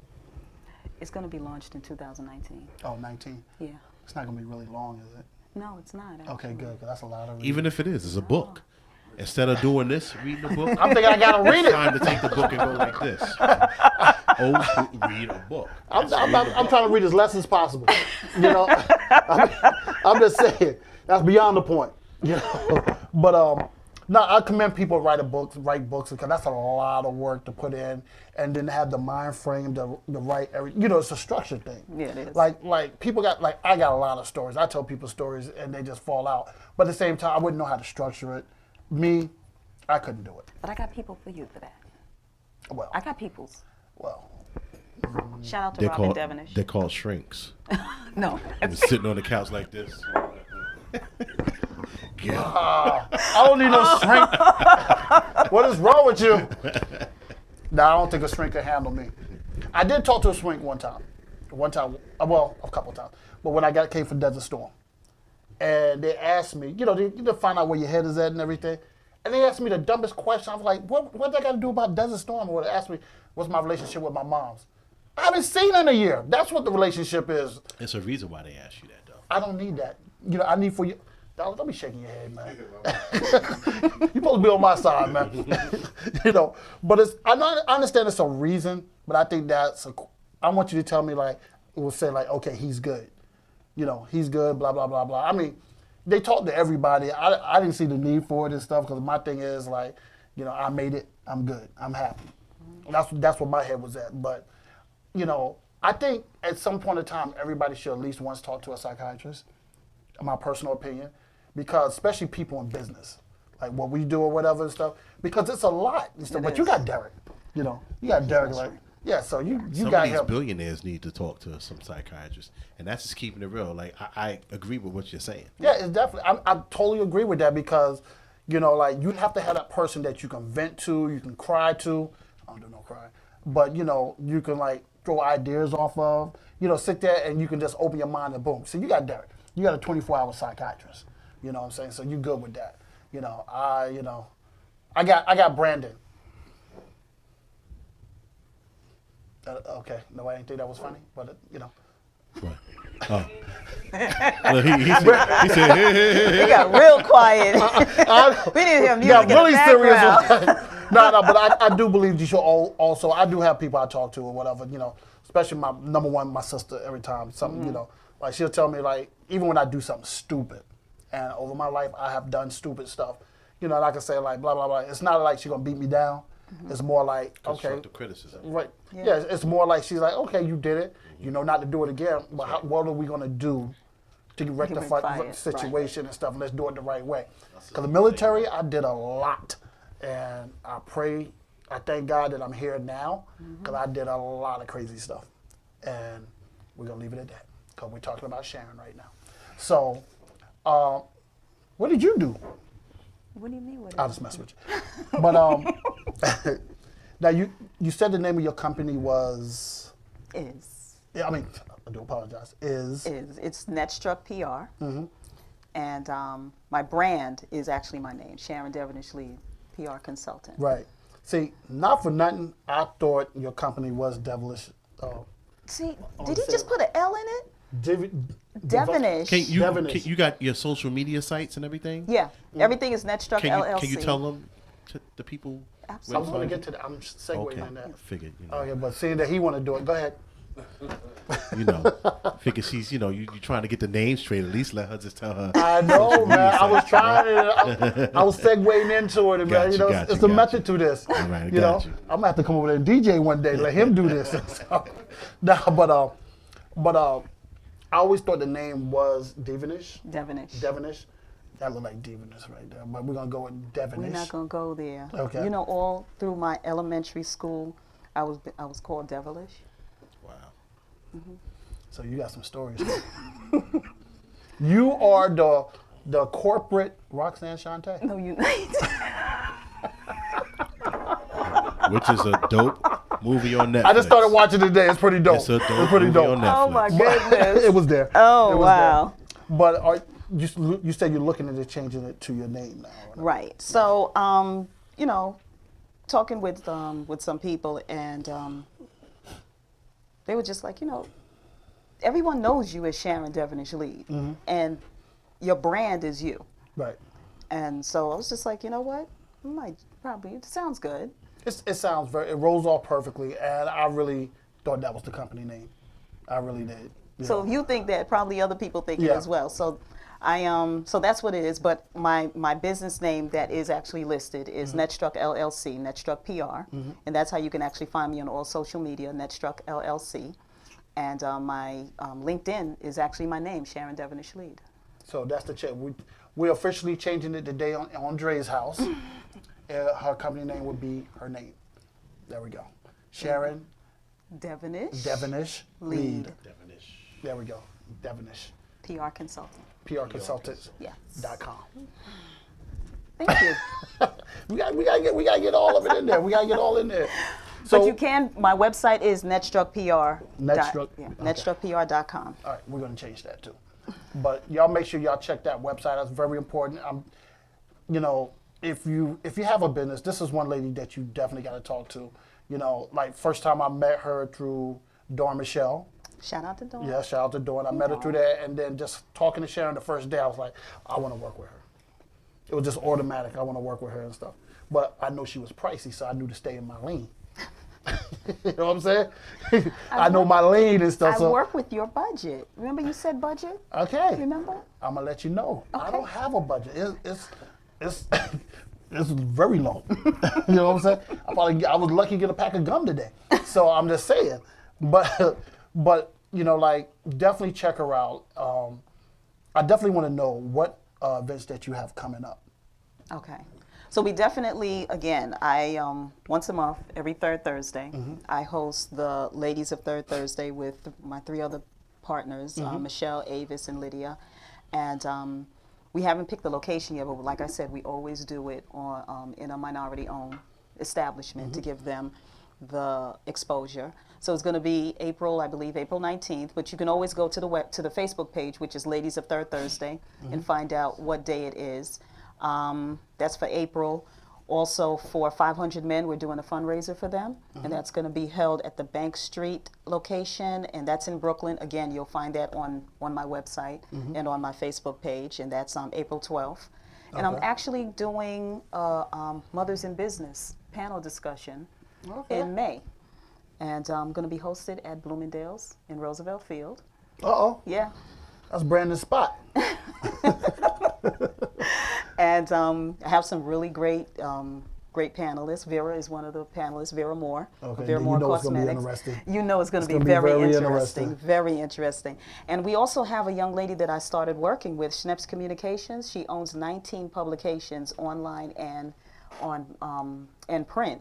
It's going to be launched in 2019. Oh, 19. Yeah. It's not gonna be really long, is it? No, it's not. Actually. Okay, good. 'Cause that's a lot of reading. Even if it is, it's a book. Instead of doing this, reading the book, I'm thinking I gotta read it. It's time to take the book and go like this. Old school, read a book. I'm trying to read as less as possible. I'm just saying that's beyond the point. But no, I commend people who write books because that's a lot of work to put in, and then have the mind frame to write every. It's a structured thing. Yeah, it is. Like people got I got a lot of stories. I tell people stories and they just fall out. But at the same time, I wouldn't know how to structure it. Me, I couldn't do it. But I got people for you for that. Well, I got peoples. Well. Shout out to Robin Devonish. They're called shrinks. No. And sitting on the couch like this. I don't need no shrink. What is wrong with you? No, I don't think a shrink can handle me. I did talk to a shrink one time. Well, a couple times. But when I came from Desert Storm. And they asked me, they find out where your head is at and everything. And they asked me the dumbest question. I was like, what I got to do about Desert Storm? Or they asked me, what's my relationship with my moms? I haven't seen her in a year. That's what the relationship is. It's a reason why they asked you that, though. I don't need that. I need for you. Don't be shaking your head, man. You're supposed to be on my side, man. You know, but I understand it's a reason, but I think I want you to tell me, like, it will say, like, okay, he's good. You know, he's good, blah, blah, blah, blah. I mean, they talk to everybody. I didn't see the need for it and stuff, because my thing is, like, you know, I made it, I'm good, I'm happy. That's what my head was at. But, you know, I think at some point in time, everybody should at least once talk to a psychiatrist, in my personal opinion, because especially people in business, like what we do or whatever and stuff, because it's a lot and stuff. But you got Derek, you know, you got Derek, like, yeah, so you some got of these him. billionaires need to talk to some psychiatrists, and that's just keeping it real. Like, I agree with what you're saying. Yeah, it's definitely, I totally agree with that, because, you know, like, you have to have that person that you can vent to, you can cry to. I don't do no cry, but, you know, you can, like, throw ideas off of, you know, sit there and you can just open your mind and boom. So you got Derek. You got a 24-hour psychiatrist. You know what I'm saying? So you good with that. You know, I got Brandon. Okay, no, I didn't think that was funny, but you know. What? Oh. Well, he said, hey. He got real quiet. We didn't hear music in really the background. serious. No, but I do believe you should also. I do have people I talk to or whatever. You know, especially my number one, my sister. Every time something, you know, like she'll tell me, like, even when I do something stupid, and over my life I have done stupid stuff. You know, and I can say, like, blah blah blah. It's not like she's gonna beat me down. It's more like, okay, constructive criticism. Right. Yeah. It's more like she's like, okay, you did it. You know not to do it again. But what are we gonna do to rectify the situation and stuff? And let's do it the right way. Because the military, I did a lot, and I thank God that I'm here now, because I did a lot of crazy stuff, and we're gonna leave it at that, because we're talking about Sharon right now. So, what did you do? What do you mean? I'll just mess with you. But now you said the name of your company was Yeah, I mean, I do apologize. It's Netstruck PR, and my brand is actually my name, Sharon Devonish Leid, PR consultant. Right. See, not for nothing, I thought your company was Devilish. See, did he just put an L in it? Devonish. You got your social media sites and everything? Yeah, everything is Netstruck LLC. Can you tell them, to the people? Absolutely. I'm going to get to that. I'm segueing in that. I figured. You know. Okay, but seeing that he want to do it, go ahead. You know, figure she's, you know, you trying to get the name straight. At least let her just tell her. I know, man. I was trying to. I was segueing into it, and man, you know, it's a method to this. All right, you know, I'm gonna have to come over there and DJ one day. Let him do this. But I always thought the name was Devonish. Devonish. That looked like Devonish right there. But we're gonna go with Devonish. We're not gonna go there. Okay. You know, all through my elementary school, I was called Devilish. Wow. So you got some stories. You are the corporate Roxanne Shante. No, you. Which is a dope movie on Netflix. I just started watching it today. It's pretty dope. It's a dope it's pretty movie dope. on Netflix. Oh my goodness. It was there. Oh, it was wow. There. But you said you're looking into changing it to your name now. Right. So, you know, talking with some people, and they were just like, you know, everyone knows you as Sharon Devonish Leid, and your brand is you. Right. And so I was just like, you know what? It sounds good. It sounds it rolls off perfectly, and I really thought that was the company name. I really did. So if you think that, probably other people think it as well. So so that's what it is. But my business name that is actually listed is Netstruck LLC, Netstruck PR, and that's how you can actually find me on all social media, Netstruck LLC. And my LinkedIn is actually my name, Sharon Devonish Leid. So that's the check. We're officially changing it today on Dre's house. Her company name would be her name. There we go. Sharon Devonish Leid. There we go. Devonish. PR consultant. PRconsultants.com. Thank you. we gotta get all of it in there. We gotta get all in there. So, but you can. My website is netstruckpr. Netstruckpr.com. All right, we're gonna change that too. But y'all make sure y'all check that website. That's very important. You know, if you have a business, this is one lady that you definitely got to talk to. You know, like first time I met her through Dawn Michelle. Shout out to Dawn. Yeah, shout out to Dawn. I met her through there, and then just talking to Sharon the first day, I was like, I want to work with her. It was just automatic. I want to work with her and stuff. But I know she was pricey, so I knew to stay in my lane. You know what I'm saying? I know my lane and stuff. I so work with your budget. Remember you said budget? Okay. Remember? I'm gonna let you know. Okay. I don't have a budget. It's it's very low. You know what I'm saying? I was lucky to get a pack of gum today. So I'm just saying. But you know, like, definitely check her out. I definitely want to know what events that you have coming up. Okay. So we definitely, again, I once a month, every third Thursday, I host the Ladies of Third Thursday with my 3 other partners, Michelle, Avis, and Lydia. And we haven't picked the location yet, but like I said, we always do it on in a minority-owned establishment to give them the exposure. So it's going to be April, I believe, April 19th, but you can always go to the Facebook page, which is Ladies of Third Thursday, and find out what day it is. That's for April. Also for 500 Men, we're doing a fundraiser for them, and that's going to be held at the Bank Street location, and that's in Brooklyn. Again, you'll find that on my website and on my Facebook page, and that's April 12th. And I'm actually doing a Mothers in Business panel discussion in May, and I'm going to be hosted at Bloomingdale's in Roosevelt Field. Uh-oh. Yeah. That's Brandon's spot. And I have some really great panelists. Vera is one of the panelists, Vera Moore. Okay, Vera Moore it's going to be Cosmetics. interesting. You know it's going to be very interesting. Very interesting. And we also have a young lady that I started working with, Schneps Communications. She owns 19 publications online and and print.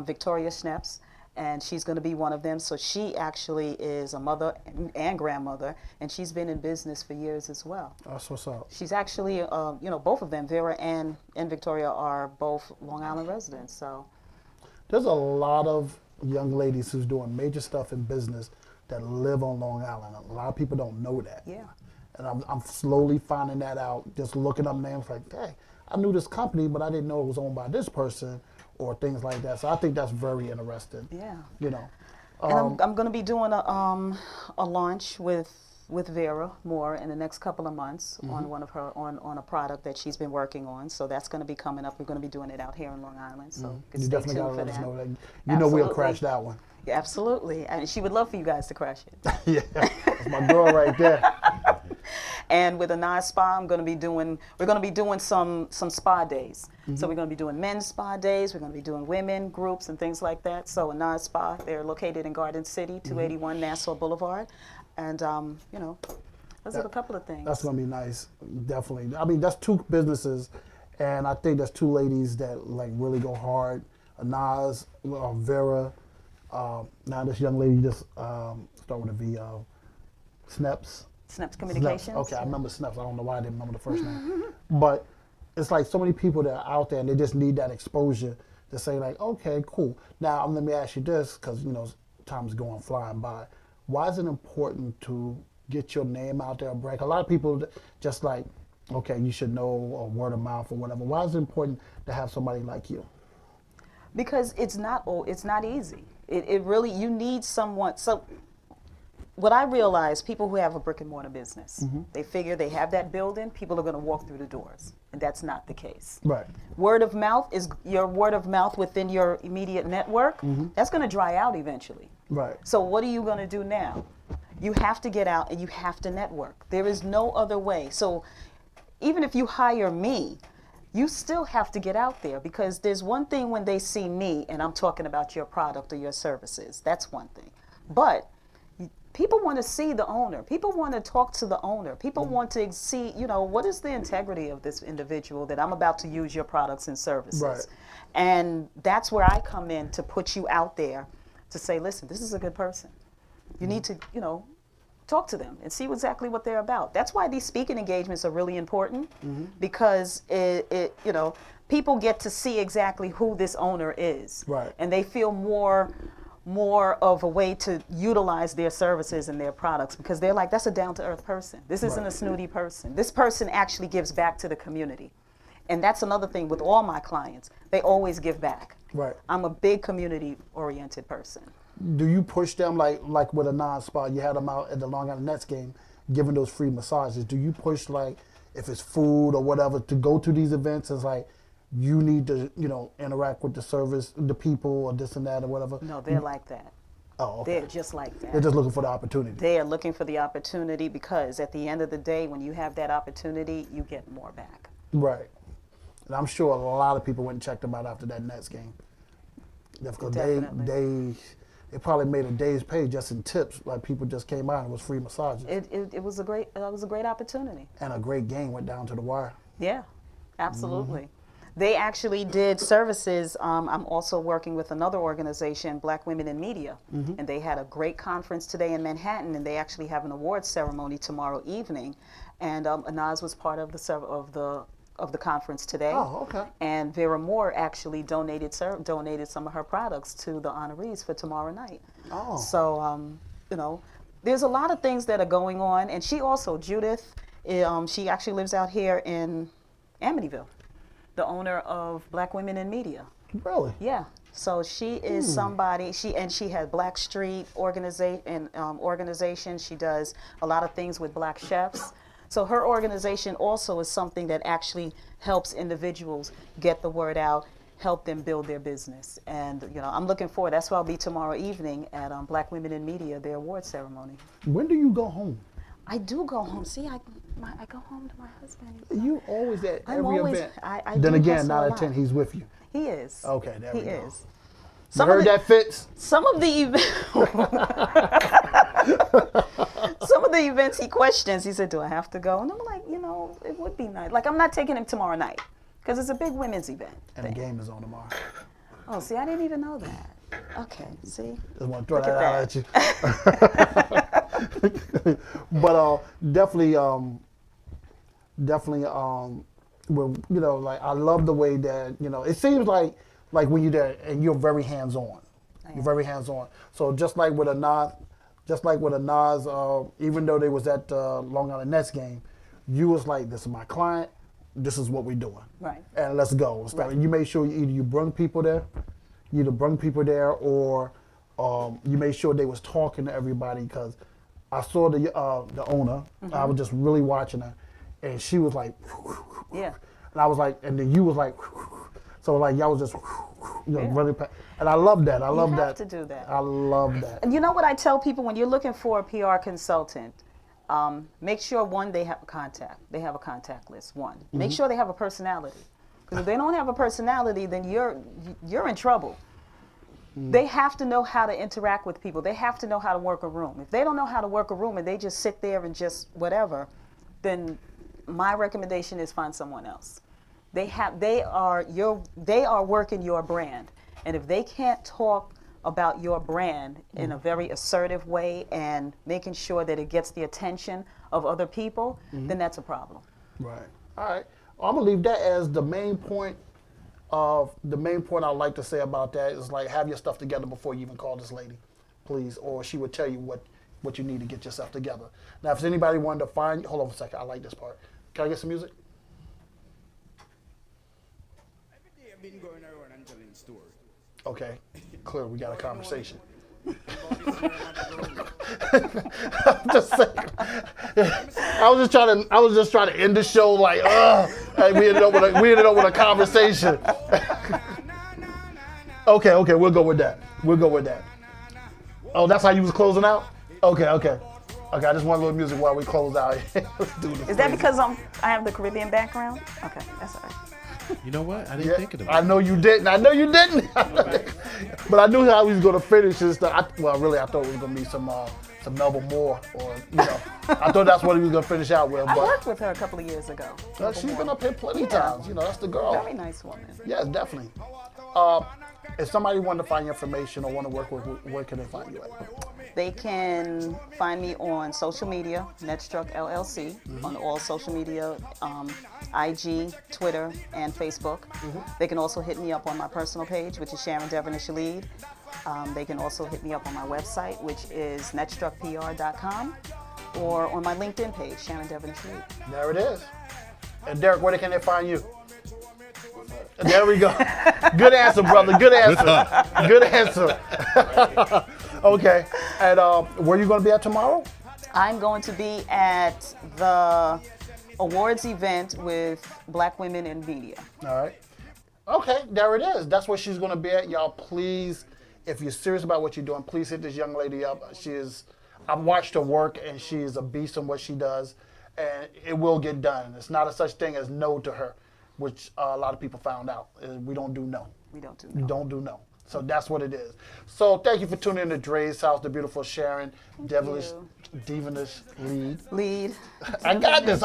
Victoria Schneps. And she's going to be one of them. So she actually is a mother and grandmother, and she's been in business for years as well. That's what's up. She's actually, you know, both of them, Vera and Victoria, are both Long Island residents. So there's a lot of young ladies who's doing major stuff in business that live on Long Island. A lot of people don't know that. Yeah. And I'm slowly finding that out, just looking up names like, hey, I knew this company, but I didn't know it was owned by this person, or things like that. So I think that's very interesting. Yeah. You know. And I'm going to be doing a launch with Vera Moore in the next couple of months on one of her on a product that she's been working on. So that's going to be coming up. We're going to be doing it out here in Long Island. So you stay definitely tuned got to for let us that. know that. You know we'll crash that one. Yeah, absolutely. And she would love for you guys to crash it. Yeah, that's my girl right there. And with Anaz Spa, we're going to be doing some spa days. So we're going to be doing men's spa days. We're going to be doing women groups and things like that. So Anaz Spa, they're located in Garden City, 281 Nassau Boulevard. And, you know, those are a couple of things. That's going to be nice, definitely. I mean, that's 2 businesses, and I think that's 2 ladies that, like, really go hard. Anaz, Vera, now this young lady just start with a V, Schneps. Schneps Communications. Schneps. Okay, I remember Schneps. I don't know why I didn't remember the first name. But it's like so many people that are out there, and they just need that exposure to say, like, okay, cool. Now, let me ask you this, because, you know, time's going flying by. Why is it important to get your name out there, break? A lot of people just like, okay, you should know, or word of mouth or whatever. Why is it important to have somebody like you? Because it's not easy. It really, you need someone. So what I realize, people who have a brick and mortar business, they figure they have that building, people are going to walk through the doors. And that's not the case. Right. Word of mouth is your word of mouth within your immediate network. That's going to dry out eventually. Right. So what are you going to do now? You have to get out and you have to network. There is no other way. So even if you hire me, you still have to get out there, because there's one thing when they see me and I'm talking about your product or your services. That's one thing. But people want to see the owner. People want to talk to the owner. People want to see, you know, what is the integrity of this individual that I'm about to use your products and services. Right. And that's where I come in to put you out there to say, listen, this is a good person. You need to, you know, talk to them and see exactly what they're about. That's why these speaking engagements are really important, because it, you know, people get to see exactly who this owner is. Right. And they feel more of a way to utilize their services and their products, because they're like, that's a down-to-earth person. This isn't a snooty person. This person actually gives back to the community. And that's another thing with all my clients. They always give back. Right. I'm a big community-oriented person. do you push them like with a non-spot? You had them out at the Long Island Nets game, giving those free massages. Do you push like if it's food or whatever to go to these events? It's like you need to interact with the service, the people, or this and that or whatever. No, they're like that. Oh, okay. They're just like that. They're just looking for the opportunity. They are looking for the opportunity because at the end of the day, when you have that opportunity, you get more back. Right. And I'm sure a lot of people went and checked them out after that Nets game. Because they probably made a day's pay just in tips. Like people just came out and it was free massages. It was a great opportunity. And a great game went down to the wire. Yeah, absolutely. They actually did services. I'm also working with another organization, Black Women in Media, and they had a great conference today in Manhattan, and they actually have an awards ceremony tomorrow evening. And Anaz was part of the conference today. Oh, okay. And Vera Moore actually donated some of her products to the honorees for tomorrow night. Oh. So there's a lot of things that are going on, and she also, Judith, she actually lives out here in Amityville. The owner of Black Women in Media. Really? Yeah. So she is somebody. She had Black Street organization. She does a lot of things with Black chefs. So her organization also is something that actually helps individuals get the word out, help them build their business. And I'm looking forward. That's why I'll be tomorrow evening at Black Women in Media, their award ceremony. When do you go home? I do go home. See, I go home to my husband. You always at every event. I then do again, hustle 9 a out of 10, lot. he's with you. He is. Okay, there we go. He is. You heard that, Fitz? Some of the events he questions. He said, "Do I have to go?" And I'm like, it would be nice. Like I'm not taking him tomorrow night because it's a big women's event. And the game is on tomorrow. Oh, see, I didn't even know that. Okay, see. Just want to throw that out at you. But definitely, like I love the way that it seems like when you're there and you're very hands-on. You're very hands-on. So just like with a Nas, even though they was at the Long Island Nets game, you was like, "This is my client. This is what we're doing. Right. And let's go." Right. You made sure either you bring people there, or you made sure they was talking to everybody. Because I saw the owner. I was just really watching her, and she was like, yeah. And I was like, and then you was like, so like y'all was just, running past. And I love that. I love that. You have to do that. I love that. And you know what I tell people when you're looking for a PR consultant? Make sure they have a contact. They have a contact list. Make sure they have a personality. Because if they don't have a personality, then you're in trouble. They have to know how to interact with people. They have to know how to work a room. If they don't know how to work a room and they just sit there and just whatever, then my recommendation is find someone else. They are working your brand. And if they can't talk about your brand in a very assertive way and making sure that it gets the attention of other people, then that's a problem. Right. All right. Well, I'm gonna leave that as the main point. I'd like to say about that is like have your stuff together before you even call this lady, please, or she would tell you what you need to get yourself together. Now, if anybody wanted to find, hold on a second. I like this part. Can I get some music? Every day I've been going around and telling stories. Okay, clear. We got a conversation. I'm just saying. I was just trying to end the show like, and we ended up with a conversation. Okay, we'll go with that. Oh, that's how you was closing out? Okay. I just want a little music while we close out. Let's do this. Is that because I have the Caribbean background? Okay, that's all right. You know what? I didn't think of it. I know you didn't. But I knew how he was going to finish this stuff. I thought it was going to be some Melba Moore, or I thought that's what he was going to finish out with. I worked with her a couple of years ago. She's been up here plenty times. That's the girl. Very nice woman. Yes, definitely. If somebody wanted to find your information or want to work with, where can they find you at? They can find me on social media, Netstruck LLC, on all social media, IG, Twitter, and Facebook. They can also hit me up on my personal page, which is Sharon Devonish Leid. They can also hit me up on my website, which is netstruckpr.com, or on my LinkedIn page, Sharon Devonish Leid. There it is. And Derek, where can they find you? There we go. Good answer, brother. Good answer. Okay. And where are you going to be at tomorrow? I'm going to be at the awards event with Black Women in Media. All right. Okay, there it is. That's where she's going to be at. Y'all, please, if you're serious about what you're doing, please hit this young lady up. I've watched her work, and she is a beast in what she does, and it will get done. It's not a such thing as no to her, which a lot of people found out. We don't do no. We don't do We no. don't do no. So that's what it is. So thank you for tuning in to Dre's House, the beautiful Sharon, Devonish, Leid. I got this.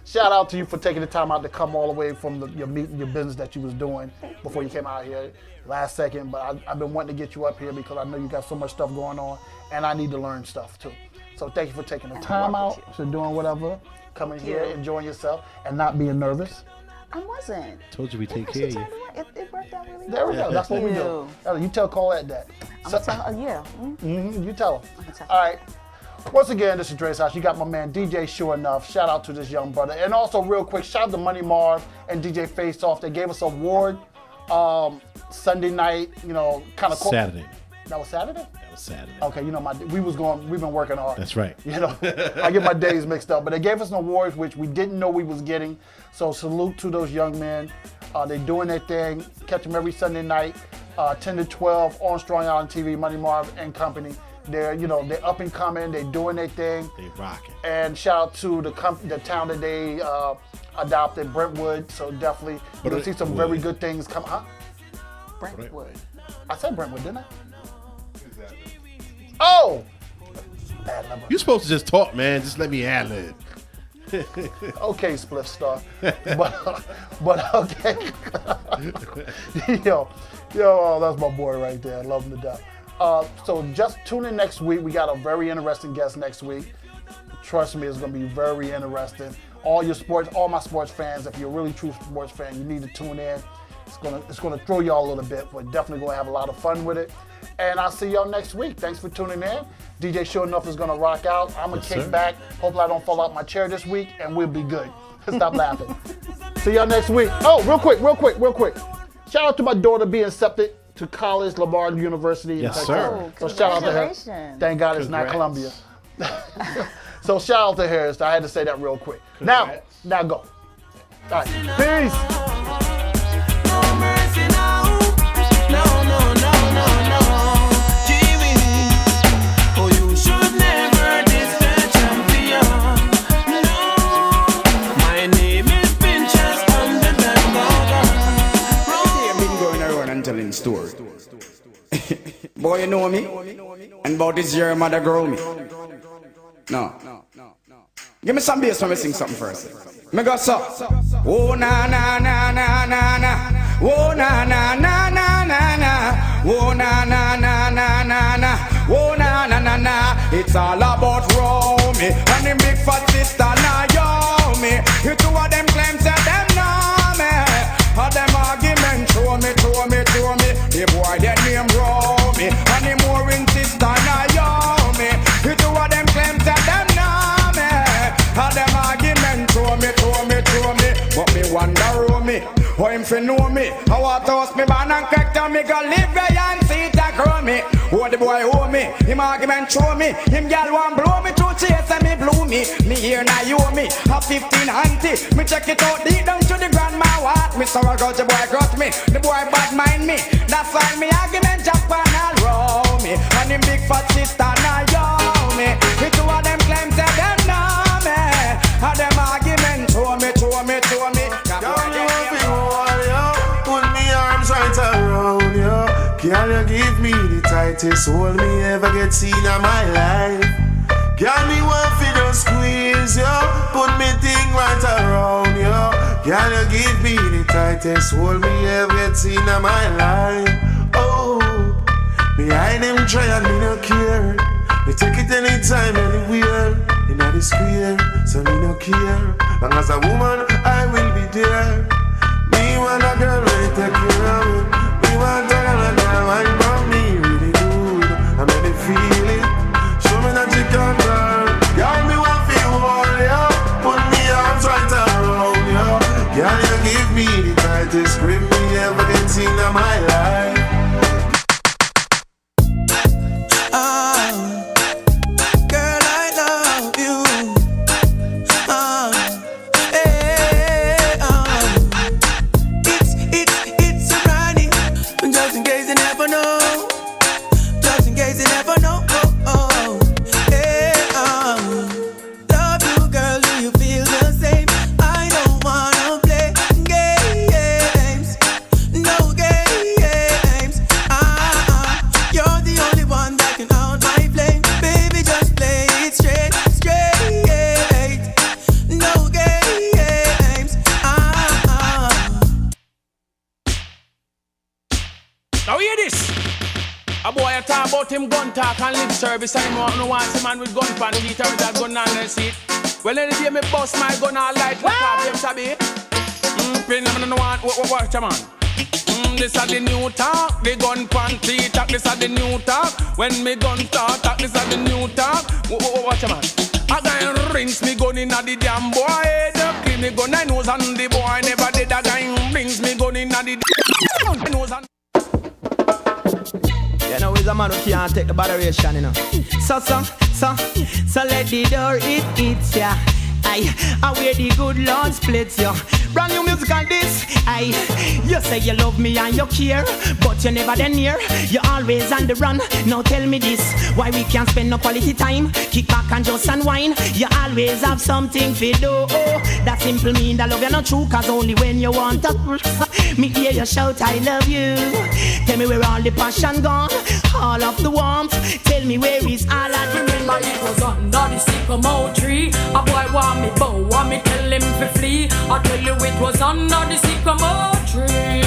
Shout out to you for taking the time out to come all the way from your business that you was doing before you came out here last second. But I've been wanting to get you up here because I know you got so much stuff going on, and I need to learn stuff too. So thank you for taking the time out, for doing whatever, coming here, enjoying yourself, and not being nervous. I wasn't. Told you we take care of you. It worked out really well. There we go. That's what we do. You tell Colette that. I'm gonna tell her, yeah. You tell her. All right. Once again, this is Dre's House. You got my man DJ Sure Enough. Shout out to this young brother. And also, real quick, shout out to Money Marv and DJ Face Off. They gave us an award Sunday night, kind of Saturday. That was Saturday? That was Saturday. Okay, we've been working hard. That's right. I get my days mixed up. But they gave us an award which we didn't know we was getting. So salute to those young men. They're doing their thing. Catch them every Sunday night, 10 to 12 on Strong Island TV, Money Marv and Company. They're up and coming. They're doing their thing. They rocking. And shout out to the town that they adopted, Brentwood. So definitely, you're gonna see some very good things come. Huh? Brentwood. I said Brentwood, didn't I? Oh. Bad number. You're supposed to just talk, man. Just let me ad-lib. Okay, Spliff Star. but okay. yo, that's my boy right there. I love him to death. So just tune in next week. We got a very interesting guest next week. Trust me, it's going to be very interesting. All my sports fans, if you're a really true sports fan, you need to tune in. It's gonna throw y'all a little bit, but definitely going to have a lot of fun with it. And I'll see y'all next week. Thanks for tuning in. DJ Sure Enough is going to rock out. I'm going to kick back. Hopefully I don't fall out my chair this week, and we'll be good. Stop laughing. See y'all next week. Oh, real quick. Shout out to my daughter being accepted to college, Lamar University. Yes, sir. So shout out to her. Thank God it's not Columbia. So shout out to her. I had to say that real quick. Now go. All right. Peace. Telling story. Boy, you know me? And about this year, mother grow me. No. Give me some bass when we sing something first. Me go so. Oh na na na na na na. Oh na na na na na na. Oh na na na na na na. Oh na na na na. It's all about Romy and the big fat sister Naomi. You two of them claims that them know me. All them argument throw me. The boy that name Romy and the more sister Naomi. You two of them claims that them know me. All them argument throw me. But me wonder Romy, how him fi know me? How I toss me ban and crack down me go live there and see it a grow me. Oh the boy owe me, him argument show me. Him gal want blow me to chase and me blew me. Me here now you owe me, a 15 auntie. Me check it out deep down to the grandma what. Me sorrow got the boy got me, the boy bad mind me. That's why me argument Japan all row me. And him big fat sister Naomi. The two of them claims that them know me. And them argument show me. Put me arms right around you. Can you give me the tightest hold me ever get seen in my life? Can me one for the squeeze you? Put me thing right around you. Can you give me the tightest hold me ever get seen in my life? Oh, behind them try and me no care. Me take it anytime, anywhere. In the square, so me no care. Long as a woman, I will be there. Me want a girl ready to take care of me. Me want a girl that wine for me really good. I make me feel it. Show me that you can turn. Girl, me want feel all you. Put me arms right around you. Girl, you give me the tightest grip me ever get seen in my life. in case you never know. Love you, girl, do you feel the same? I don't wanna play games, no games. You're the only one that can out my flame. Baby, just play it straight. No games. Now hear this. A boy a talk about him gun talk and lip service and him no want a man with gun pan feet or with a gun on the seat. Well, any day me bust my gun all light like a them sabi. Pin them no want watch a man. This is the new talk, the gun pan feet talk. This is the new talk. When me gun start talk, this is the new talk. Watch a man. A guy rings me gun inna the damn boy head. Clean me gun I nose and the boy never did. A guy rings me gun inna the nose and. You know, he's a man who can't take the botheration, you know. So let the door it, yeah. I wear the good Lord splits, yeah. Brand new music on this, you say you love me and you care, but you never then near. You always on the run. Now tell me this, why we can't spend no quality time? Kick back and just unwind. You always have something to do. That simple mean that love you not true, cause only when you want to me hear you shout I love you. Tell me where all the passion gone, all of the warmth. Tell me where is all I remember it was under the sycamore tree. A boy want me bow, want me tell him to flee. I tell you it was under the sycamore tree.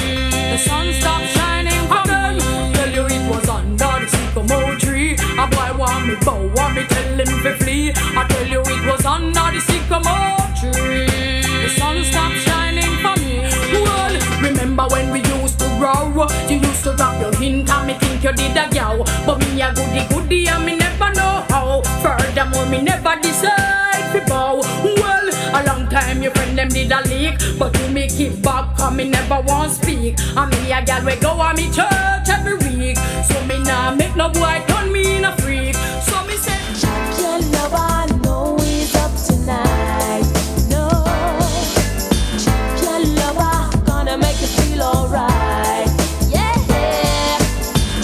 The sun stopped shining for me. Tell you it was under the sycamore tree. A boy want me bow, want me tell him to flee. I tell you it was under the sycamore tree. The sun stopped shining for me. Well, remember when we used to grow? You used to drop your hint and me think you did a gal. But me a goody and me never know how. Furthermore, me never decide to bow. Well, a long time your friend them did a leak, but you me keep back cause me never want speak. And me a gal we go on me church every week. So me nah make no boy turn me in a freak. So me say your lover know he's up tonight. No, your lover gonna make you feel alright. Yeah,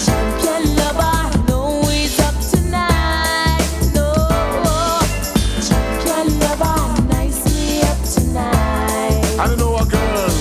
champion lover know he's up tonight. No, champion lover nicely up tonight. I don't know a girl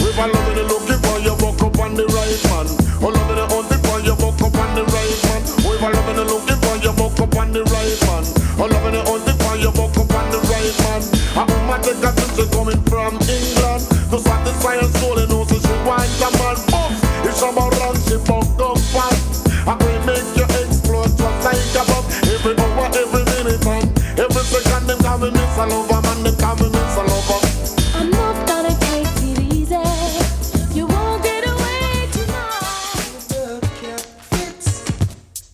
with a love in the looking for you, walk up on the right man. Oh, love in the hunting for you, walk up on the right man. With a love in the looking for you, walk up on the right man. Oh, love in the hunting for you, walk up on the right man. A woman take a picture coming from England to satisfy her soul and also she wants a man. Oops, if someone runs, she bumped up fast. I will make you explode just like a bomb. Every hour, every minute, man. Every second, them call me Miss a lover, man. Them call me Miss a lover. I'm not gonna take it easy. You won't get away tonight.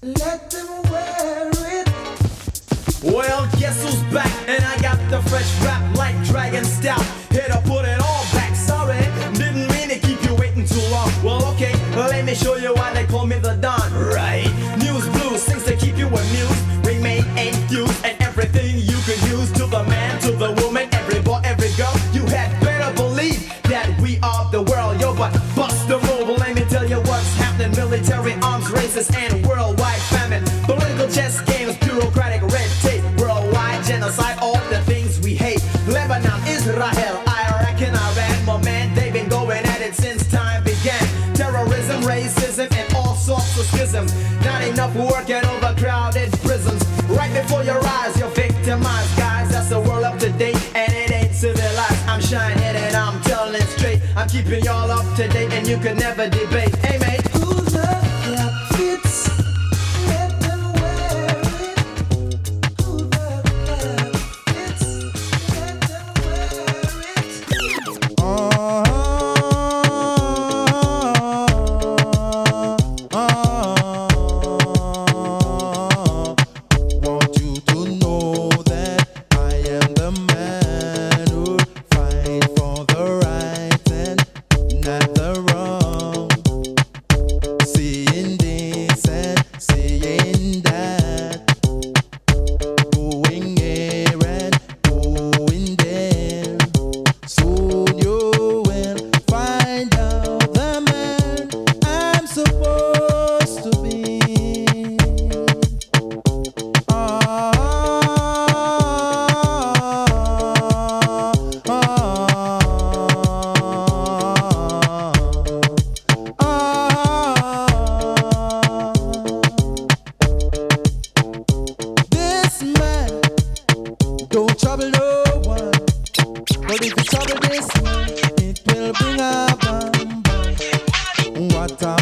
Let them wear it. Well, guess who's back? And I got the fresh rap like Dragon Stout. Here to put it all back. Sorry, didn't mean to keep you waiting too long. Well, okay, let me show you why they call me the Don. Right? News blues, things to keep you amused. Remain infused and everything you can use. To the man, to the woman, every boy, every girl. You had better believe that we are the world. Yo, but bust the move. Let me tell you what's happening. Military arms races and worldwide famine. Political chess games, bureaucratic red tape. Worldwide genocide, all the things we hate. Lebanon, Israel, Iraq and Iran. My man, they've been going at it since time began. Terrorism, racism, and all sorts of schisms. Not enough work in overcrowded prisons. Right before your eyes, you're victimized, guys. That's the world up to date, and it ain't civilized. I'm shining and I'm telling it straight. I'm keeping y'all up to date, and you can never debate. Hey, mate. Who's the fits? Let them wear it. Who's the fits? Let them wear it. Want you to know that I am the man who fight for the right and not the wrong.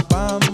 bam.